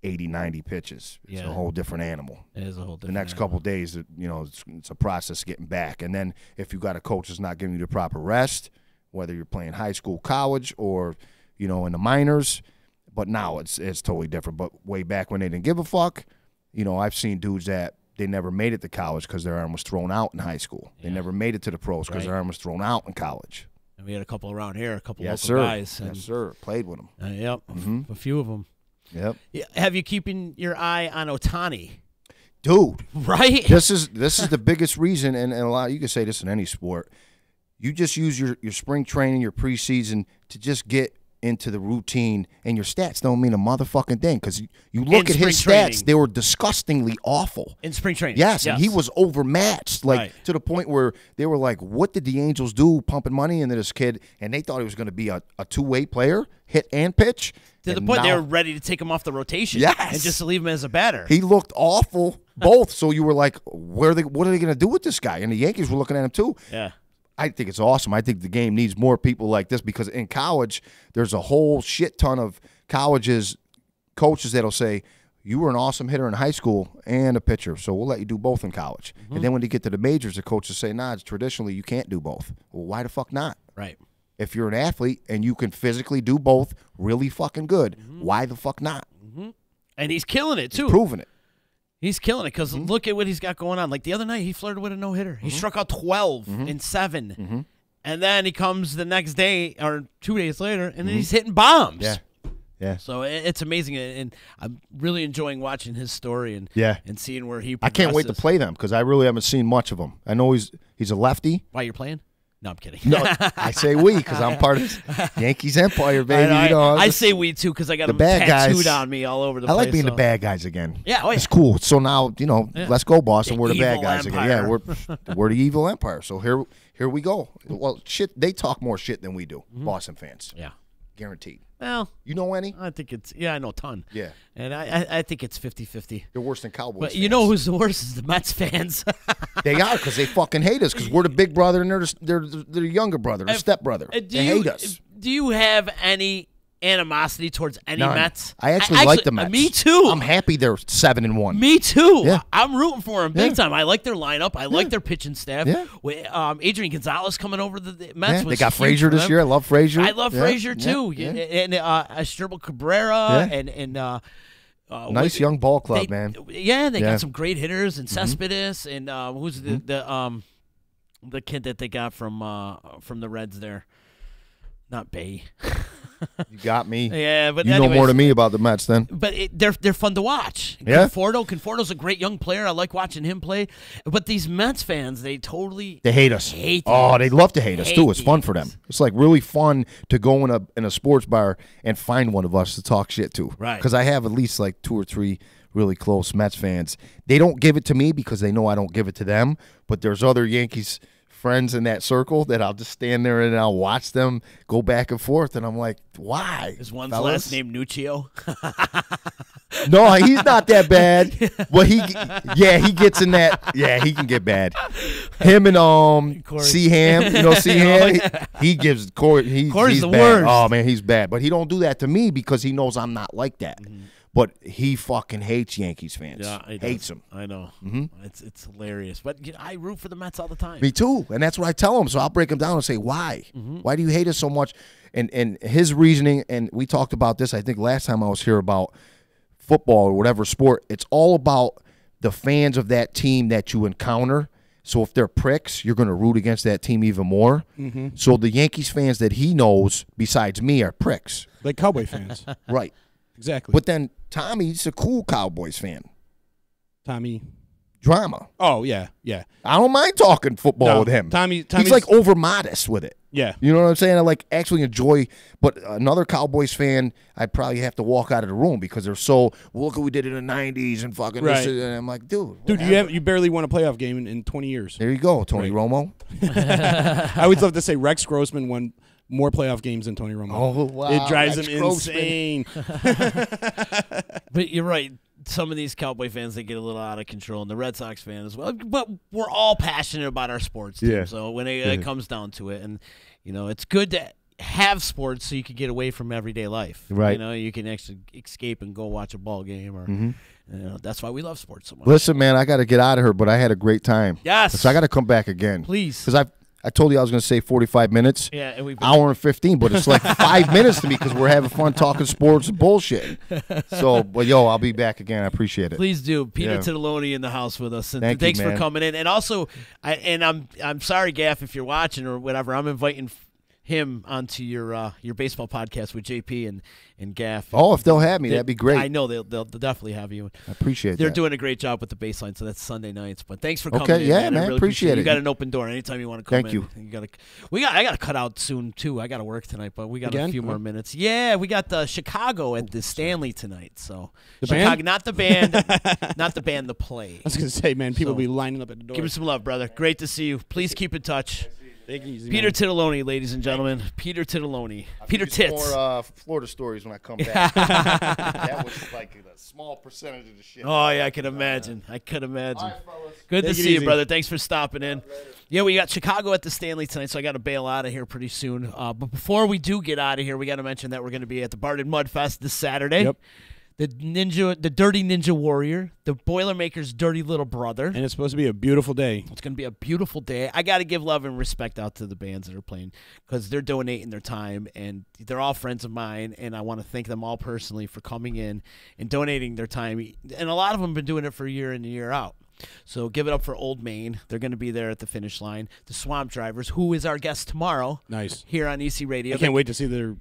80, 90 pitches. It's a whole different animal. It is a whole different The next couple of days, it's a process getting back. And then if you got a coach that's not giving you the proper rest, whether you're playing high school, college, or, in the minors, but now it's totally different. But way back when they didn't give a fuck, I've seen dudes that they never made it to college because their arm was thrown out in high school. They never made it to the pros because their arm was thrown out in college. And we had a couple around here, a couple local sir. guys. And, yes, sir. Played with them. Yep, a few of them. Yep. Yeah, have you keeping your eye on Ohtani? Dude. Right? This is the biggest reason, and a lot, you can say this in any sport. You just use your spring training, your preseason to just get into the routine, and your stats don't mean a motherfucking thing because you look at his stats, they were disgustingly awful. In spring training. Yes, and he was overmatched, to the point where they were like, what did the Angels do pumping money into this kid? And they thought he was going to be a two-way player, hit and pitch. To the point they were ready to take him off the rotation and just to leave him as a batter. He looked awful, both. So you were like, what are they going to do with this guy? And the Yankees were looking at him too. Yeah. I think it's awesome. I think the game needs more people like this because in college, there's a whole shit ton of coaches that'll say, you were an awesome hitter in high school and a pitcher, so we'll let you do both in college. And then when you get to the majors, the coaches say, nah, traditionally you can't do both. Well, why the fuck not? Right. If you're an athlete and you can physically do both really fucking good, why the fuck not? And he's killing it, too. He's proving it. He's killing it because look at what he's got going on. Like the other night, he flirted with a no-hitter. He struck out 12 in 7. And then he comes the next day or 2 days later, and then he's hitting bombs. Yeah. So it's amazing, and I'm really enjoying watching his story and seeing where he progresses. I can't wait to play them because I really haven't seen much of him. I know he's a lefty. Why, you're playing? No, I'm kidding. No, I say we because I'm part of Yankees Empire, baby. I say we, too, because I got them tattooed on me all over the place. I like being the bad guys again. Yeah, It's cool. So now, let's go, Boston. We're the bad guys again. Yeah, we're the evil empire. So here we go. Well, shit, they talk more shit than we do, Boston fans. Yeah. Guaranteed. Well, you know any? I think it's I know a ton. Yeah, and I think it's 50-50. They're worse than Cowboys. But fans. you know who's the worst is the Mets fans. They are because they fucking hate us because we're the big brother and they're the younger brother, the step brother. They hate us. Do you have any animosity towards any None. Mets? I actually like the Mets. Me too. I'm happy they're 7-1. Me too. Yeah. I'm rooting for them big time. I like their lineup. I like their pitching staff. Yeah. With, Adrian Gonzalez coming over the Mets. Yeah, was they got huge Frazier for this them. year. I love Frazier. I love Frazier too. Yeah. And Asdrubal Cabrera and nice young ball club, man. Yeah, they got some great hitters and Cespedes and who's the kid that they got from the Reds there. Not Bay. You got me. Yeah, but you know more than me about the Mets then. But they're fun to watch. Yeah. Conforto's a great young player. I like watching him play. But these Mets fans, they hate us. They love to hate us too. It's fun for them. It's like really fun to go in a sports bar and find one of us to talk shit to. Right. Because I have at least like 2 or 3 really close Mets fans. They don't give it to me because they know I don't give it to them. But there's other Yankees friends in that circle that I'll just stand there and I'll watch them go back and forth, and I'm like, why? Is one's fellas? last name Nuccio? No, he's not that bad. But he gets in that. Yeah, he can get bad. Him and Seaham, you know Seaham, he gives Corey. Corey's he's the bad. worst. Oh man, he's bad. But he don't do that to me because he knows I'm not like that. Mm-hmm. But he fucking hates Yankees fans. Yeah, he hates does. them. I know. Mhm. It's hilarious. But I root for the Mets all the time. Me too, and that's what I tell him. So I'll break him down and say, why? Mm-hmm. Why do you hate us so much? And his reasoning, and we talked about this, I think, last time I was here about football or whatever sport. It's all about the fans of that team that you encounter. So if they're pricks, you're going to root against that team even more. Mm-hmm. So the Yankees fans that he knows, besides me, are pricks. Like Cowboy fans. Right. Exactly. But then Tommy's a cool Cowboys fan. Tommy. Drama. Oh, yeah, yeah. I don't mind talking football with him. Tommy's like over modest with it. Yeah. You know what I'm saying? I like actually enjoy, but another Cowboys fan, I'd probably have to walk out of the room because they're so, well, look what we did in the 90s and fucking this. And I'm like, dude. You barely won a playoff game in 20 years. There you go, Tony Romo. I always love to say Rex Grossman won more playoff games than Tony Romo. Oh, wow. It drives Rex him Grossman. insane. But you're right. Some of these Cowboy fans, they get a little out of control, and the Red Sox fan as well. But we're all passionate about our sports team. Yeah. So when it comes down to it, and it's good to have sports so you can get away from everyday life. Right. You can actually escape and go watch a ball game, or that's why we love sports so much. Listen, man, I got to get out of here, but I had a great time. Yes. So I got to come back again. Please. Because I told you I was going to say 45 minutes. Yeah, and we've hour and 15, but it's like 5 minutes to me because we're having fun talking sports and bullshit. So, but I'll be back again. I appreciate it. Please do. Peter Yeah. Tittiloni in the house with us, and Thanks for coming in. And also, I'm sorry, Gaff, if you're watching or whatever. I'm inviting him onto your baseball podcast with JP and Gaff. Oh, if they'll have me, that'd be great. I know they'll definitely have you. I appreciate They're that. doing a great job with the baseline, so that's Sunday nights. But thanks for coming Okay, in, yeah, man. I man, really appreciate You it. got an open door anytime you want to come Thank in. you. I got to cut out soon too. I got to work tonight, but we got Again? a few more minutes. Yeah, we got the Chicago at the Stanley tonight. So The Chicago, band? not the band, not the band, the play. I was going to say, man, people So, be lining up at the door. Give me some love, brother. Great to see you. Please keep in touch. Take it easy, Peter man. Tittiloni, ladies and gentlemen. Peter Tittiloni. Peter Give you some Tits. more Florida stories when I come back. That was like a small percentage of the shit. Oh, yeah, I can imagine. Good Take to it see you, easy. brother. Thanks for stopping in. Yeah, we got Chicago at the Stanley tonight, so I got to bail out of here pretty soon. But before we do get out of here, we got to mention that we're going to be at the Barton Mud Fest this Saturday. Yep. The Dirty Ninja Warrior, the Boilermakers' dirty little brother. And it's supposed to be a beautiful day. It's going to be a beautiful day. I got to give love and respect out to the bands that are playing because they're donating their time, and they're all friends of mine, and I want to thank them all personally for coming in and donating their time. And a lot of them have been doing it for year in and year out. So give it up for Old Main. They're going to be there at the finish line. The Swamp Drivers, who is our guest tomorrow. Nice. Here on EC Radio. I can't wait to see their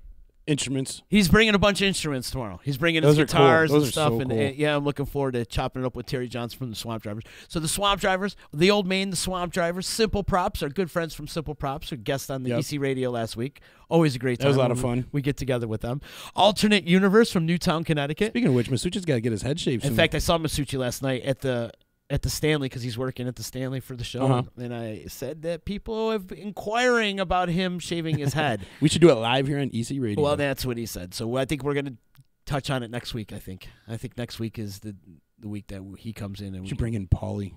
instruments. He's bringing a bunch of instruments tomorrow. He's bringing Those his are cool. guitars Those and are stuff. so And cool. yeah, I'm looking forward to chopping it up with Terry Johnson from the Swamp Drivers. So the Swamp Drivers, the Old Main, the Swamp Drivers, Simple Props, our good friends from Simple Props who guest on the EC Radio last week. Always a great time. That was a lot of when fun. We get together with them. Alternate Universe from Newtown, Connecticut. Speaking of which, Masucci's got to get his head shaved In soon. fact, I saw Masucci last night at the at the Stanley because he's working at the Stanley for the show, and I said that people have been inquiring about him shaving his head. We should do it live here on EC Radio. Well, that's what he said. So I think we're going to touch on it next week. I think next week is the week that he comes in and we should bring in Paulie.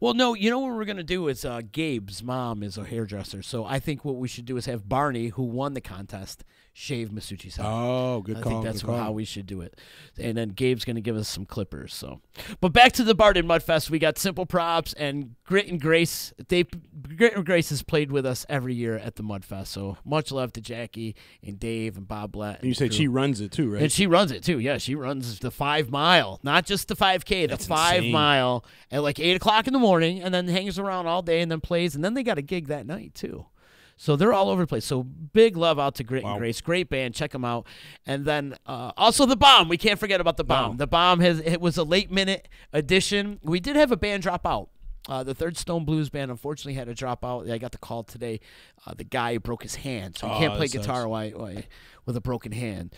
Well, no, you know what we're going to do is Gabe's mom is a hairdresser, so I think what we should do is have Barney, who won the contest, shave Masucci's head. Oh, good call. I think that's how we should do it. And then Gabe's going to give us some clippers. So, but back to the Barden Mudfest, we got Simple Props and Grit and Grace. Grit and Grace has played with us every year at the Mudfest, so much love to Jackie and Dave and Bob Blatt. And you said she runs it too, right? And she runs it too. Yeah, she runs the 5 mile, not just the 5K, the 5 mile at like 8 o'clock in the morning, and then hangs around all day and then plays, and then they got a gig that night too. So they're all over the place. So big love out to Grit and Grace. Great band. Check them out. And then also The Bomb. We can't forget about The Bomb. The Bomb, it was a late-minute addition. We did have a band drop out. The Third Stone Blues band unfortunately had to drop out. I got the call today. The guy broke his hand, so he can't play guitar with a broken hand.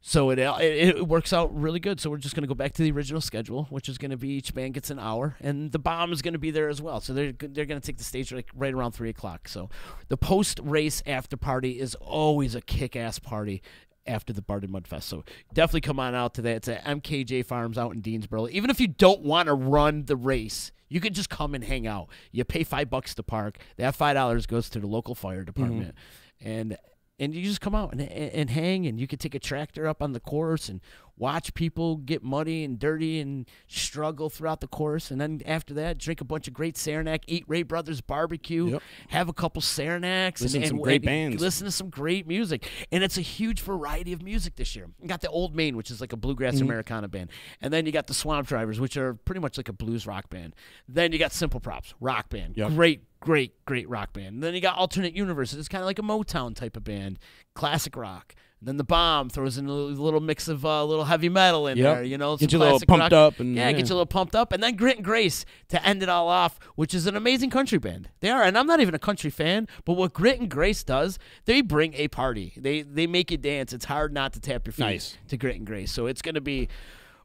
So it works out really good. So we're just going to go back to the original schedule, which is going to be each band gets an hour, and The Bomb is going to be there as well. So they're going to take the stage right around 3 o'clock. So the post-race after party is always a kick-ass party after the Barden Mudfest. So definitely come on out to that. It's at MKJ Farms out in Deansboro. Even if you don't want to run the race, you can just come and hang out. You pay $5 to park. That $5 goes to the local fire department. And you just come out and hang, and you can take a tractor up on the course and watch people get muddy and dirty and struggle throughout the course. And then after that, drink a bunch of great Saranac, eat Ray Brothers barbecue, have a couple Saranacs. Listen to some great bands. Listen to some great music. And it's a huge variety of music this year. You got the Old Main, which is like a bluegrass Americana band. And then you got the Swamp Drivers, which are pretty much like a blues rock band. Then you got Simple Props, rock band. Great rock band. And then you got Alternate Universes. It's kind of like a Motown type of band, classic rock. And then The Bomb throws in a little mix of a little heavy metal in there, you know. Get you a little pumped up. And, get you a little pumped up. And then Grit and Grace to end it all off, which is an amazing country band. They are, and I'm not even a country fan, but what Grit and Grace does, they bring a party. They make you dance. It's hard not to tap your feet to Grit and Grace. So it's going to be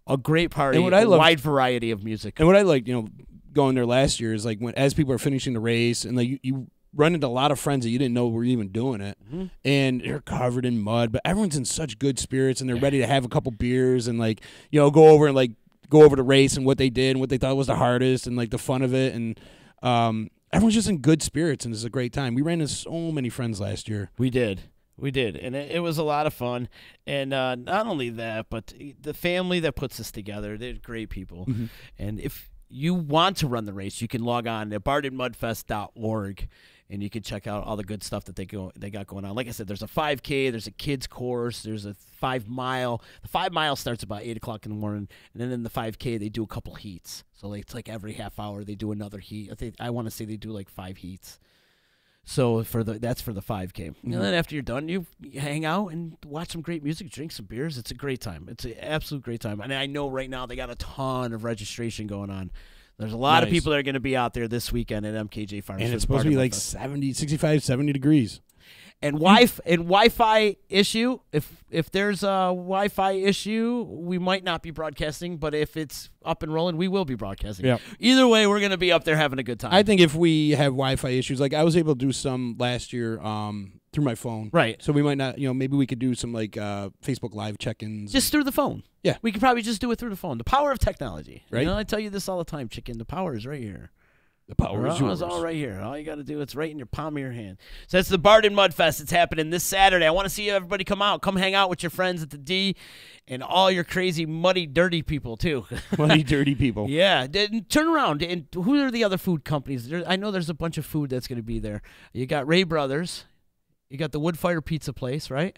a great party, a wide variety of music. And what I like, going there last year is like as people are finishing the race and like you run into a lot of friends that you didn't know were even doing it, and they're covered in mud, but everyone's in such good spirits and they're ready to have a couple beers and go over the race and what they did and what they thought was the hardest and like the fun of it, and everyone's just in good spirits and it's a great time. We ran into so many friends last year. We did, and it was a lot of fun. And not only that, but the family that puts this together, they're great people. And if you want to run the race, you can log on to bardenmudfest.org, and you can check out all the good stuff that they got going on. Like I said, there's a 5K, there's a kids course, there's a 5 mile. The 5 mile starts about 8 o'clock in the morning, and then in the 5K they do a couple heats. So it's like every half hour they do another heat. I want to say they do like 5 heats. So that's for the 5K. And then after you're done, you hang out and watch some great music, drink some beers. It's a great time. It's an absolute great time. And I know right now they got a ton of registration going on. There's a lot of people that are going to be out there this weekend at MKJ Farms. And it's supposed to be like 65, 70 degrees. And Wi-Fi issue, if there's a Wi-Fi issue, we might not be broadcasting, but if it's up and rolling, we will be broadcasting. Yep. Either way, we're going to be up there having a good time. I think if we have Wi-Fi issues, like I was able to do some last year through my phone. Right. So we might not, maybe we could do some like Facebook Live check-ins. Just through the phone. Yeah. We could probably just do it through the phone. The power of technology. Right. I tell you this all the time, chicken. The power is right here. The power is yours. It's all right here. All you got to do, it's right in your palm of your hand. So that's the Barden Mudfest. It's happening this Saturday. I want to see everybody come out. Come hang out with your friends at the D and all your crazy, muddy, dirty people, too. Muddy, dirty people. Yeah. Turn around. And who are the other food companies? I know there's a bunch of food that's going to be there. You got Ray Brothers. You got the Woodfire Pizza Place, right?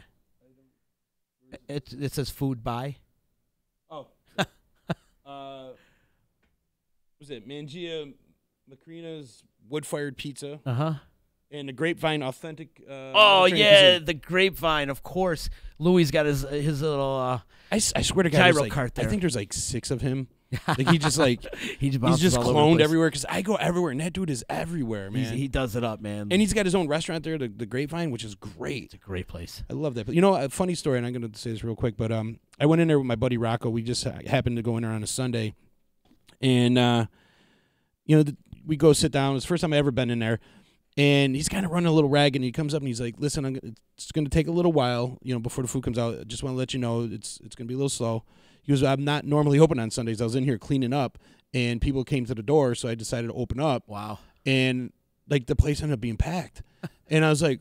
It says food by. Oh. Was it Mangia Macrina's wood-fired pizza? And the Grapevine Authentic. The Grapevine, of course. Louis got his little. I swear to God, gyro cart there. I think there's like 6 of him. Like he just he's just cloned everywhere because I go everywhere and that dude is everywhere, man. He does it up, man. And he's got his own restaurant there, the Grapevine, which is great. It's a great place. I love that. But a funny story, and I'm going to say this real quick, but I went in there with my buddy Rocco. We just happened to go in there on a Sunday. And we go sit down. It's the first time I ever been in there. And he's kind of running a little ragged, and he comes up and he's like, "Listen, it's going to take a little while, before the food comes out. I just want to let you know it's going to be a little slow." He goes, "I'm not normally open on Sundays. I was in here cleaning up, and people came to the door, so I decided to open up." Wow. And like the place ended up being packed, and I was like,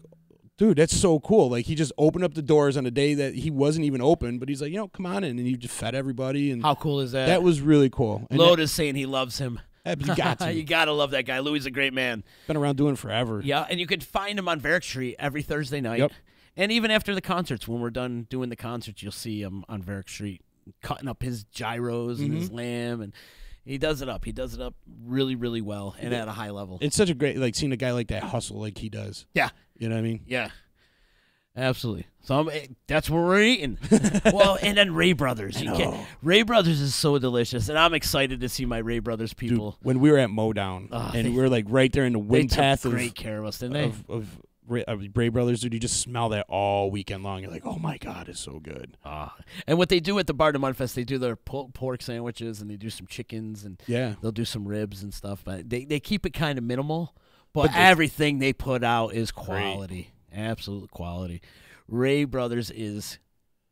"Dude, that's so cool!" Like he just opened up the doors on a day that he wasn't even open, but he's like, "Come on in," and he just fed everybody. And how cool is that? That was really cool. And Lotus saying he loves him. You got to. You got to love that guy. Louis is a great man. Been around doing it forever. Yeah, and you can find him on Varick Street every Thursday night. Yep. And even after the concerts, when we're done doing the concerts, you'll see him on Varick Street cutting up his gyros and his lamb, and he does it up. He does it up really, really well and at a high level. It's such a great, seeing a guy like that hustle like he does. Yeah. You know what I mean? Yeah. Absolutely. So that's what we're eating. Well, and then Ray Brothers. Ray Brothers is so delicious, and I'm excited to see my Ray Brothers people. Dude, when we were at Modown, and we were like right there in the wind path of great care of us, didn't they? Of Ray Brothers, dude, you just smell that all weekend long. You're like, oh my God, it's so good. And what they do at the Bar to Mudfest, they do their pork sandwiches, and they do some chickens, and they'll do some ribs and stuff. But they keep it kind of minimal, but everything they put out is quality. Great. Absolute quality. Ray Brothers is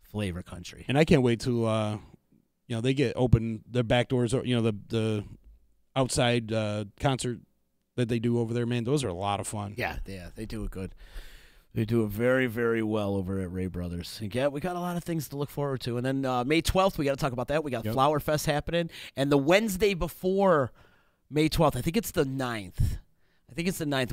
flavor country. And I can't wait till they get open their back doors, or the outside concert that they do over there, man. Those are a lot of fun. Yeah, they do it good. They do it very, very well over at Ray Brothers. And we got a lot of things to look forward to. And then May 12th, we got to talk about that. We got Flower Fest happening. And the Wednesday before May 12th, I think it's the 9th.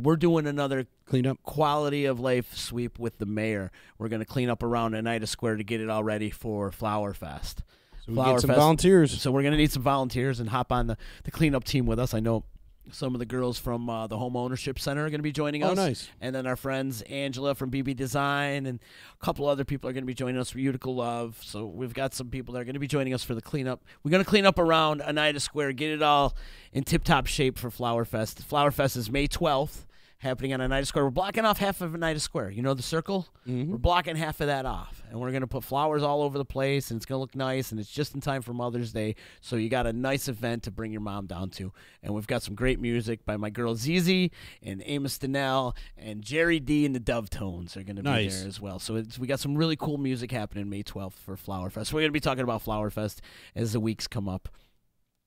We're doing another cleanup quality of life sweep with the mayor. We're going to clean up around Oneida Square to get it all ready for Flower Fest. So we get some volunteers. So we're going to need some volunteers and hop on the cleanup team with us. I know some of the girls from the Home Ownership Center are going to be joining us. Oh, nice. And then our friends Angela from BB Design and a couple other people are going to be joining us for Utica Love. So we've got some people that are going to be joining us for the cleanup. We're going to clean up around Oneida Square, get it all in tip-top shape for Flower Fest. Flower Fest is May 12th, happening on Oneida Square. We're blocking off half of Oneida Square. You know the circle? We're blocking half of that off. And we're going to put flowers all over the place, and it's going to look nice, and it's just in time for Mother's Day. So you got a nice event to bring your mom down to. And we've got some great music by my girl Zizi and Amos Donnell, and Jerry D and the Dove Tones are going to be there as well. So we got some really cool music happening May 12th for Flower Fest. So we're going to be talking about Flower Fest as the weeks come up.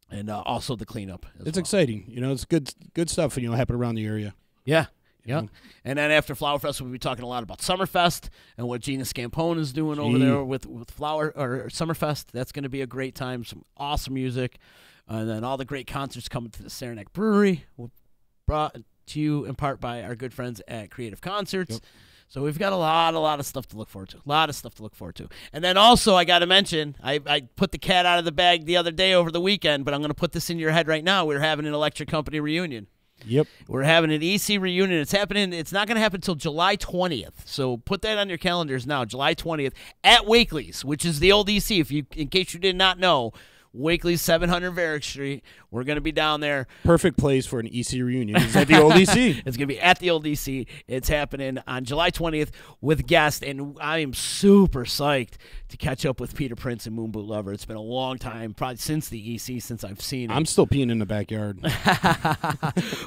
And also the cleanup. It's exciting. It's good stuff, happen around the area. Yeah. Yeah, and then after Flower Fest, we'll be talking a lot about Summerfest and what Gina Scampone is doing over there with Summerfest. That's going to be a great time. Some awesome music, and then all the great concerts coming to the Saranac Brewery, brought to you in part by our good friends at Creative Concerts. Yep. So we've got a lot of stuff to look forward to. And then also, I got to mention, I put the cat out of the bag the other day over the weekend, but I'm going to put this in your head right now. We're having an Electric Company reunion. Yep. We're having an EC reunion. It's happening. It's not going to happen until July 20th. So put that on your calendars now, July 20th at Wakely's, which is the old EC. In case you did not know, Wakely's 700 Varick Street. We're going to be down there. Perfect place for an EC reunion. It's at the old EC. It's going to be at the old EC. It's happening on July 20th with guests, and I am super psyched to catch up with Peter Prince and Moon Boot Lover. It's been a long time, probably since the EC, since I've seen it. I'm still peeing in the backyard.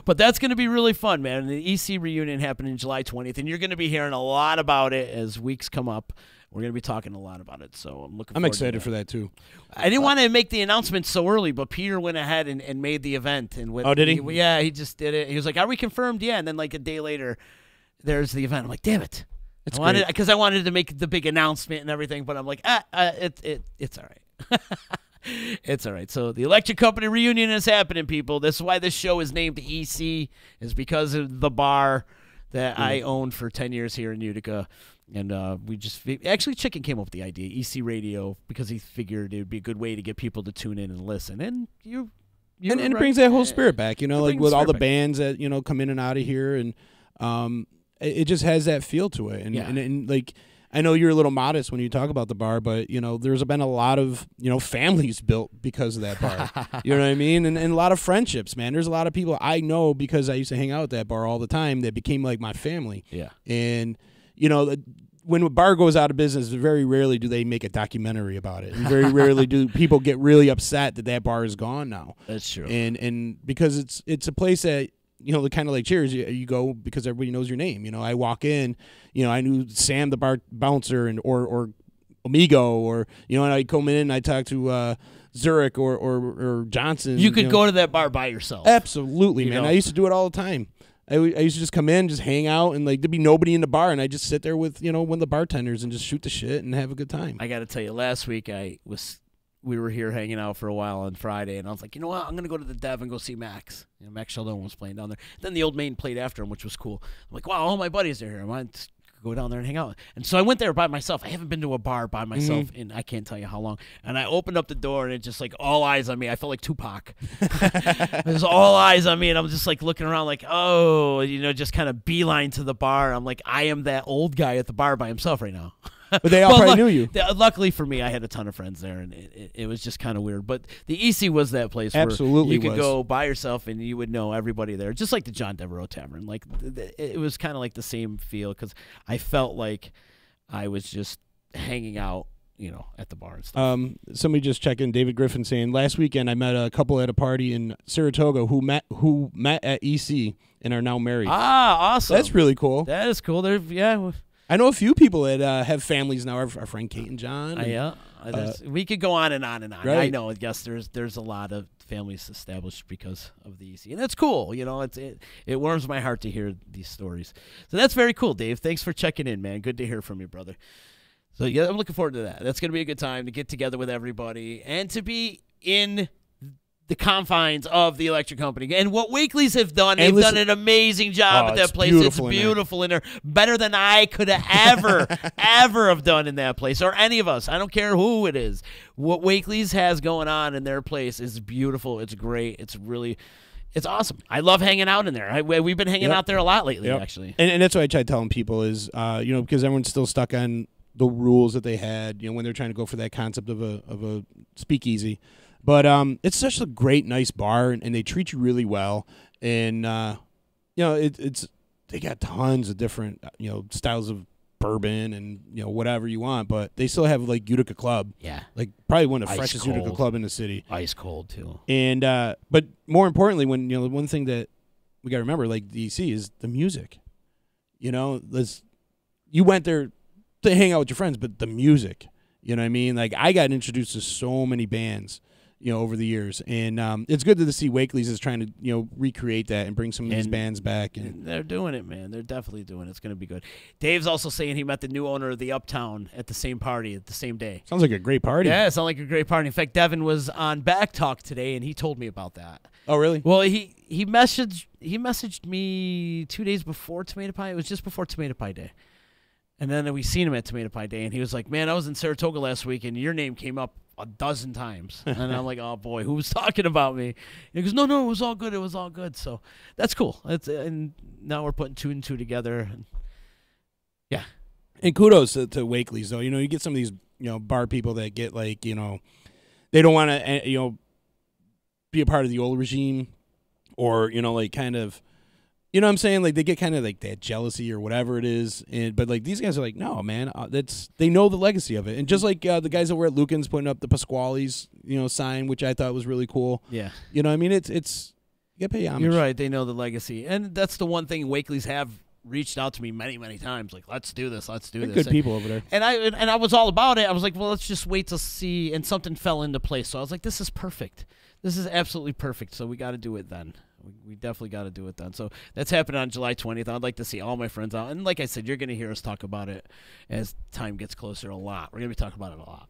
But that's going to be really fun, man. The EC reunion happening July 20th, and you're going to be hearing a lot about it as weeks come up. We're going to be talking a lot about it, so I'm looking forward excited to that. for that, too. I didn't want to make the announcement so early, but Peter went ahead and made the event. And did he? Yeah, he just did it. He was like, are we confirmed? Yeah, and then like a day later, there's the event. I'm like, damn it. Because I wanted to make the big announcement and everything, but I'm like, it's all right. It's all right. So the Electric Company reunion is happening, people. This is why this show is named the EC, is because of the bar that I owned for 10 years here in Utica. And actually Chicken came up with the idea, EC Radio, because he figured it would be a good way to get people to tune in and listen. And it brings that whole spirit back, like with all the bands that, come in and out of here. And it just has that feel to it. And like, I know you're a little modest when you talk about the bar, but, there's been a lot of, families built because of that bar. You know what I mean? And a lot of friendships, man. There's a lot of people I know because I used to hang out at that bar all the time that became like my family. Yeah. And, when a bar goes out of business, very rarely do they make a documentary about it. And very rarely do people get really upset that that bar is gone now. That's true. And because it's a place that, you know, kind of like Cheers, you go because everybody knows your name. You know, I walk in, you know, I knew Sam the bar bouncer and or Amigo, or, you know, and I come in and I talk to Zurich or Johnson. You could go to that bar by yourself. Absolutely, You man. know? I used to do it all the time. I used to just come in, just hang out, and like there'd be nobody in the bar, and I just sit there with, you know, one of the bartenders and just shoot the shit and have a good time. I got to tell you, last week we were here hanging out for a while on Friday, and I was like, you know what, I'm gonna go to the Dev and go see Max. You know, Max Sheldon was playing down there. Then the Old Main played after him, which was cool. I'm like, wow, all my buddies are here. I might just go down there and hang out. And so I went there by myself. I haven't been to a bar by myself in I can't tell you how long. And I opened up the door, and it just like all eyes on me. I felt like Tupac. It was all eyes on me, and I'm just like looking around like, oh, you know, just kind of beeline to the bar. I'm like, I am that old guy at the bar by himself right now. But they all probably knew you. Luckily for me, I had a ton of friends there, and it was just kind of weird. But the EC was that place Absolutely where you could was. go by yourself, and you would know everybody there, just like the John Devereaux Tavern. Like it was kind of like the same feel, because I felt like I was just hanging out, you know, at the bar and stuff. Somebody just checked in, David Griffin, saying last weekend I met a couple at a party in Saratoga who met at EC and are now married. Ah, awesome! That's really cool. That is cool. Yeah. I know a few people that have families now. Our friend Kate and John. Yeah. We could go on and on and on. Right. I know. Yes, there's a lot of families established because of the EC, and that's cool. You know, it warms my heart to hear these stories. So that's very cool, Dave. Thanks for checking in, man. Good to hear from you, brother. So yeah, I'm looking forward to that. That's going to be a good time to get together with everybody and to be in the confines of the electric company. And what Wakely's have done, they've done an amazing job at that place. It's beautiful in there. Better than I could have ever have done in that place, or any of us. I don't care who it is. What Wakely's has going on in their place is beautiful. It's great. It's awesome. I love hanging out in there. We've been hanging out there a lot lately, actually. And that's what I try telling people is, you know, because everyone's still stuck on the rules that they had, you know, when they're trying to go for that concept of a speakeasy. But it's such a great, nice bar, and they treat you really well. And you know, they got tons of different, you know, styles of bourbon and, you know, whatever you want. But they still have like Utica Club, like probably one of the freshest Utica Club in the city. Ice cold too. And but more importantly, when, you know, one thing that we got to remember, like DC, is the music. You know, you went there to hang out with your friends, but the music. You know what I mean? Like, I got introduced to so many bands, you know, over the years, and it's good to see Wakely's is trying to, you know, recreate that and bring some of these bands back. And they're doing it, man. They're definitely doing it. It's going to be good. Dave's also saying he met the new owner of the Uptown at the same party at the same day. Sounds like a great party. Yeah, it sounds like a great party. In fact, Devin was on Back Talk today, and he told me about that. Oh, really? Well, he messaged me 2 days before Tomato Pie. It was just before Tomato Pie Day. And then we seen him at Tomato Pie Day, and he was like, man, I was in Saratoga last week, and your name came up a dozen times. And I'm like, oh, boy, who was talking about me? And he goes, no, it was all good. It was all good. So that's cool. And now we're putting two and two together. And yeah. And kudos to Wakely's, though. You know, you get some of these, you know, bar people that get, like, you know, they don't want to, you know, be a part of the old regime, or, you know, like, kind of, you know what I'm saying? Like, they get kind of like that jealousy or whatever it is. But like, these guys are like, no, man, they know the legacy of it. And just like the guys that were at Lucan's putting up the Pasquale's, you know, sign, which I thought was really cool. Yeah. You know what I mean? It's you got to pay homage. You're right. They know the legacy. And that's the one thing Wakely's have reached out to me many, many times. Like, let's do this. Let's do They're this. good people over there. And I was all about it. I was like, well, let's just wait to see. And something fell into place. So I was like, this is perfect. This is absolutely perfect. So we got to do it then. We definitely got to do it then. So that's happening on July 20th. I'd like to see all my friends out. And like I said, you're going to hear us talk about it as time gets closer a lot. We're going to be talking about it a lot.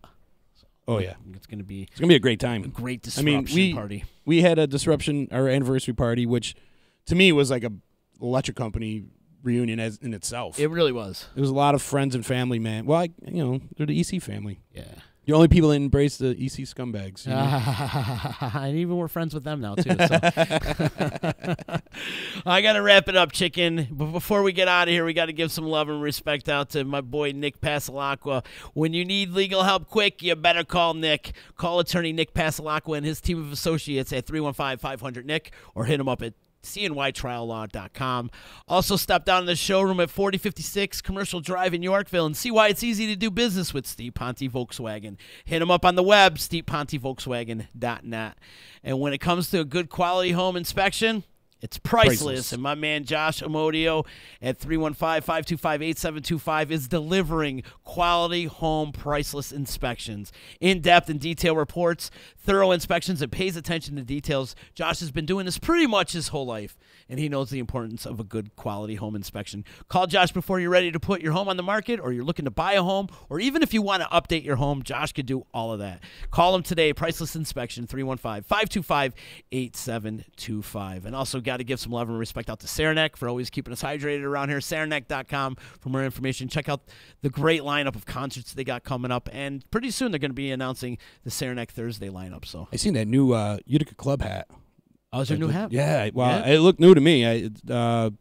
So, oh, yeah. It's going to be a great time. A great disruption party. We had a disruption, our anniversary party, which to me was like a electric company reunion in itself. It really was. It was a lot of friends and family, man. Well, you know, they're the EC family. Yeah. The only people that embrace the EC scumbags. You know? And even we're friends with them now, too. So. I got to wrap it up, chicken. But before we get out of here, we got to give some love and respect out to my boy, Nick Pasalacqua. When you need legal help quick, you better call Nick. Call attorney Nick Pasalacqua and his team of associates at 315-500-NICK, or hit him up at cnytriallaw.com. Also, step down to the showroom at 4056 Commercial Drive in Yorkville and see why it's easy to do business with Steve Ponte Volkswagen. Hit him up on the web, stevepontevolkswagen.net. And when it comes to a good quality home inspection, it's priceless. And my man Josh Amodio at 315-525-8725 is delivering quality home priceless inspections, in-depth and detailed reports, thorough inspections, and pays attention to details. Josh has been doing this pretty much his whole life, and he knows the importance of a good quality home inspection. Call Josh before you're ready to put your home on the market, or you're looking to buy a home, or even if you want to update your home, Josh could do all of that. Call him today, Priceless Inspection, 315-525-8725. And also got to give some love and respect out to Saranac for always keeping us hydrated around here. Saranac.com for more information. Check out the great lineup of concerts they got coming up, and pretty soon they're going to be announcing the Saranac Thursday lineup. So I seen that new Utica Club hat. Oh, is there a new hat? Yeah, well, it looked new to me. It's a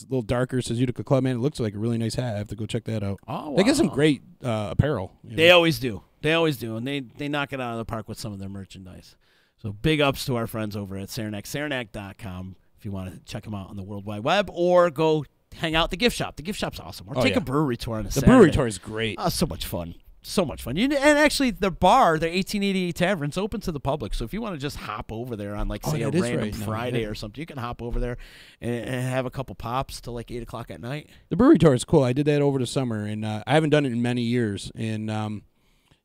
little darker. It says Utica Club, man. It looks like a really nice hat. I have to go check that out. Oh, wow. They get some great apparel. They always do. They always do, and they knock it out of the park with some of their merchandise. So big ups to our friends over at Saranac, Saranac.com if you want to check them out on the World Wide Web, or go hang out at the gift shop. The gift shop's awesome. Or take a brewery tour on a Saturday. The brewery tour is great. Oh, so much fun. So much fun. And actually, the bar, the 1888 Tavern's open to the public. So if you want to just hop over there on, like, say, a random Friday or something, you can hop over there and have a couple pops till like 8 o'clock at night. The brewery tour is cool. I did that over the summer, and I haven't done it in many years. And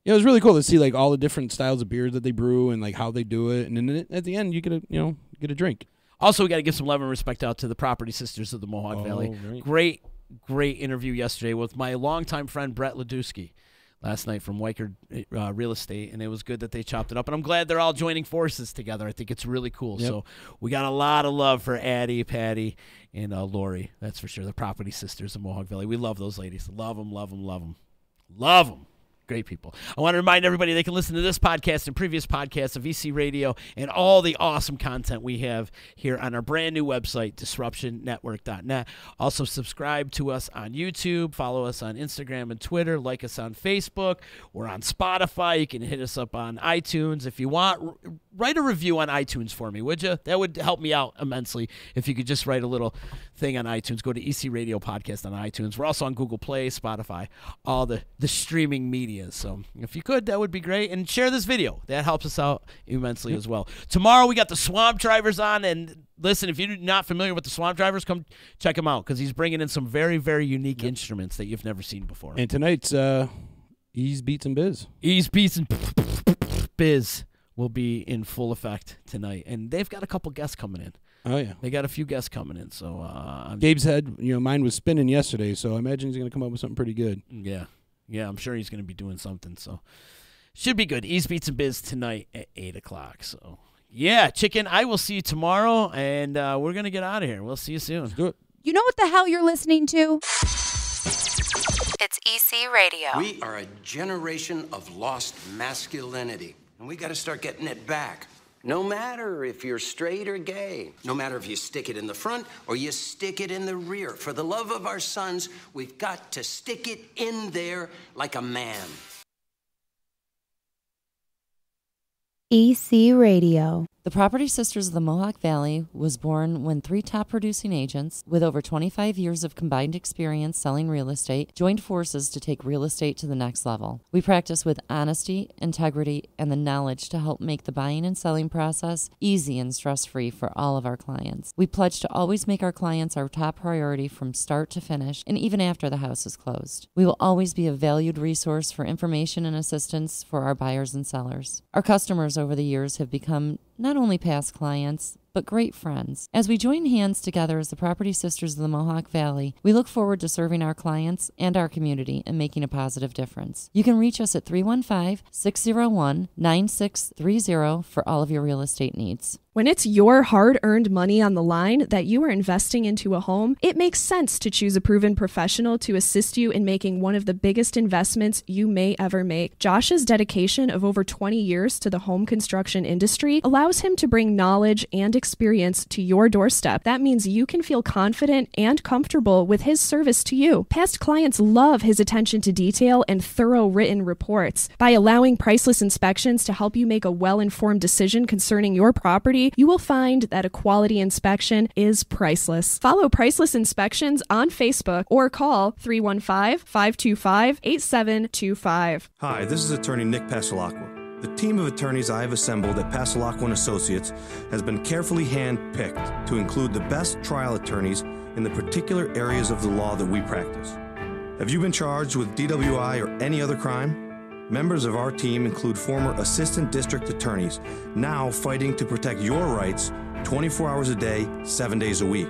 it was really cool to see like all the different styles of beers that they brew and like how they do it. And then at the end, you get a drink. Also, we got to give some love and respect out to the Property Sisters of the Mohawk Valley. Right. Great interview yesterday with my longtime friend Brett Ledusky last night from Weichert Real Estate, and it was good that they chopped it up. And I'm glad they're all joining forces together. I think it's really cool. Yep. So we got a lot of love for Addie, Patty, and Lori. That's for sure. The Property Sisters of Mohawk Valley. We love those ladies. Love them, love them, love them. Love them. Great people. I want to remind everybody they can listen to this podcast and previous podcasts of EC Radio and all the awesome content we have here on our brand new website, disruptionnetwork.net. Also, subscribe to us on YouTube. Follow us on Instagram and Twitter. Like us on Facebook. We're on Spotify. You can hit us up on iTunes. If you want, write a review on iTunes for me, would you? That would help me out immensely if you could just write a little thing on iTunes. Go to EC Radio Podcast on iTunes. We're also on Google Play, Spotify, all the streaming media. So if you could, that would be great. And share this video. That helps us out immensely as well. Tomorrow we got the Swamp Drivers on. And listen, if you're not familiar with the Swamp Drivers, come check them out because he's bringing in some very, very unique instruments that you've never seen before. And tonight's Ease, Beats, and Bizz. Ease, Beats, and Bizz will be in full effect tonight. And they've got a couple guests coming in. Oh, yeah. They got a few guests coming in. So Gabe's head, mine was spinning yesterday, so I imagine he's going to come up with something pretty good. Yeah, I'm sure he's going to be doing something. So should be good. Ease, Beats, and Bizz tonight at 8 o'clock. So, yeah, Chicken, I will see you tomorrow, and we're going to get out of here. We'll see you soon. Let's do it. You know what the hell you're listening to? It's EC Radio. We are a generation of lost masculinity, and we got to start getting it back. No matter if you're straight or gay, no matter if you stick it in the front or you stick it in the rear. For the love of our sons, we've got to stick it in there like a man. EC Radio. The Property Sisters of the Mohawk Valley was born when 3 top producing agents with over 25 years of combined experience selling real estate joined forces to take real estate to the next level. We practice with honesty, integrity, and the knowledge to help make the buying and selling process easy and stress-free for all of our clients. We pledge to always make our clients our top priority from start to finish and even after the house is closed. We will always be a valued resource for information and assistance for our buyers and sellers. Our customers over the years have become not only past clients, but great friends. As we join hands together as the Property Sisters of the Mohawk Valley, we look forward to serving our clients and our community and making a positive difference. You can reach us at 315-601-9630 for all of your real estate needs. When it's your hard-earned money on the line that you are investing into a home, it makes sense to choose a proven professional to assist you in making one of the biggest investments you may ever make. Josh's dedication of over 20 years to the home construction industry allows him to bring knowledge and experience to your doorstep. That means you can feel confident and comfortable with his service to you. Past clients love his attention to detail and thorough written reports. By allowing Priceless Inspections to help you make a well-informed decision concerning your property, quality, you will find that a quality inspection is priceless. Follow Priceless Inspections on Facebook or call 315-525-8725. Hi, this is attorney Nick Passalacqua. The team of attorneys I have assembled at Passalacqua & Associates has been carefully hand-picked to include the best trial attorneys in the particular areas of the law that we practice. Have you been charged with DWI or any other crime? Members of our team include former assistant district attorneys, now fighting to protect your rights 24 hours a day, 7 days a week.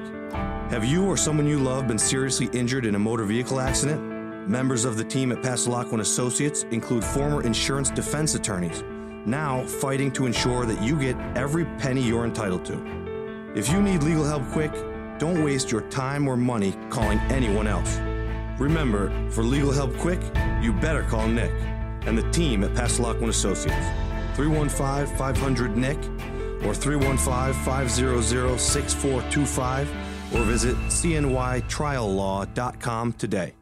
Have you or someone you love been seriously injured in a motor vehicle accident? Members of the team at Passalacqua & Associates include former insurance defense attorneys, now fighting to ensure that you get every penny you're entitled to. If you need legal help quick, don't waste your time or money calling anyone else. Remember, for legal help quick, you better call Nick and the team at Passalacqua & Associates. 315-500-NICK or 315-500-6425 or visit cnytriallaw.com today.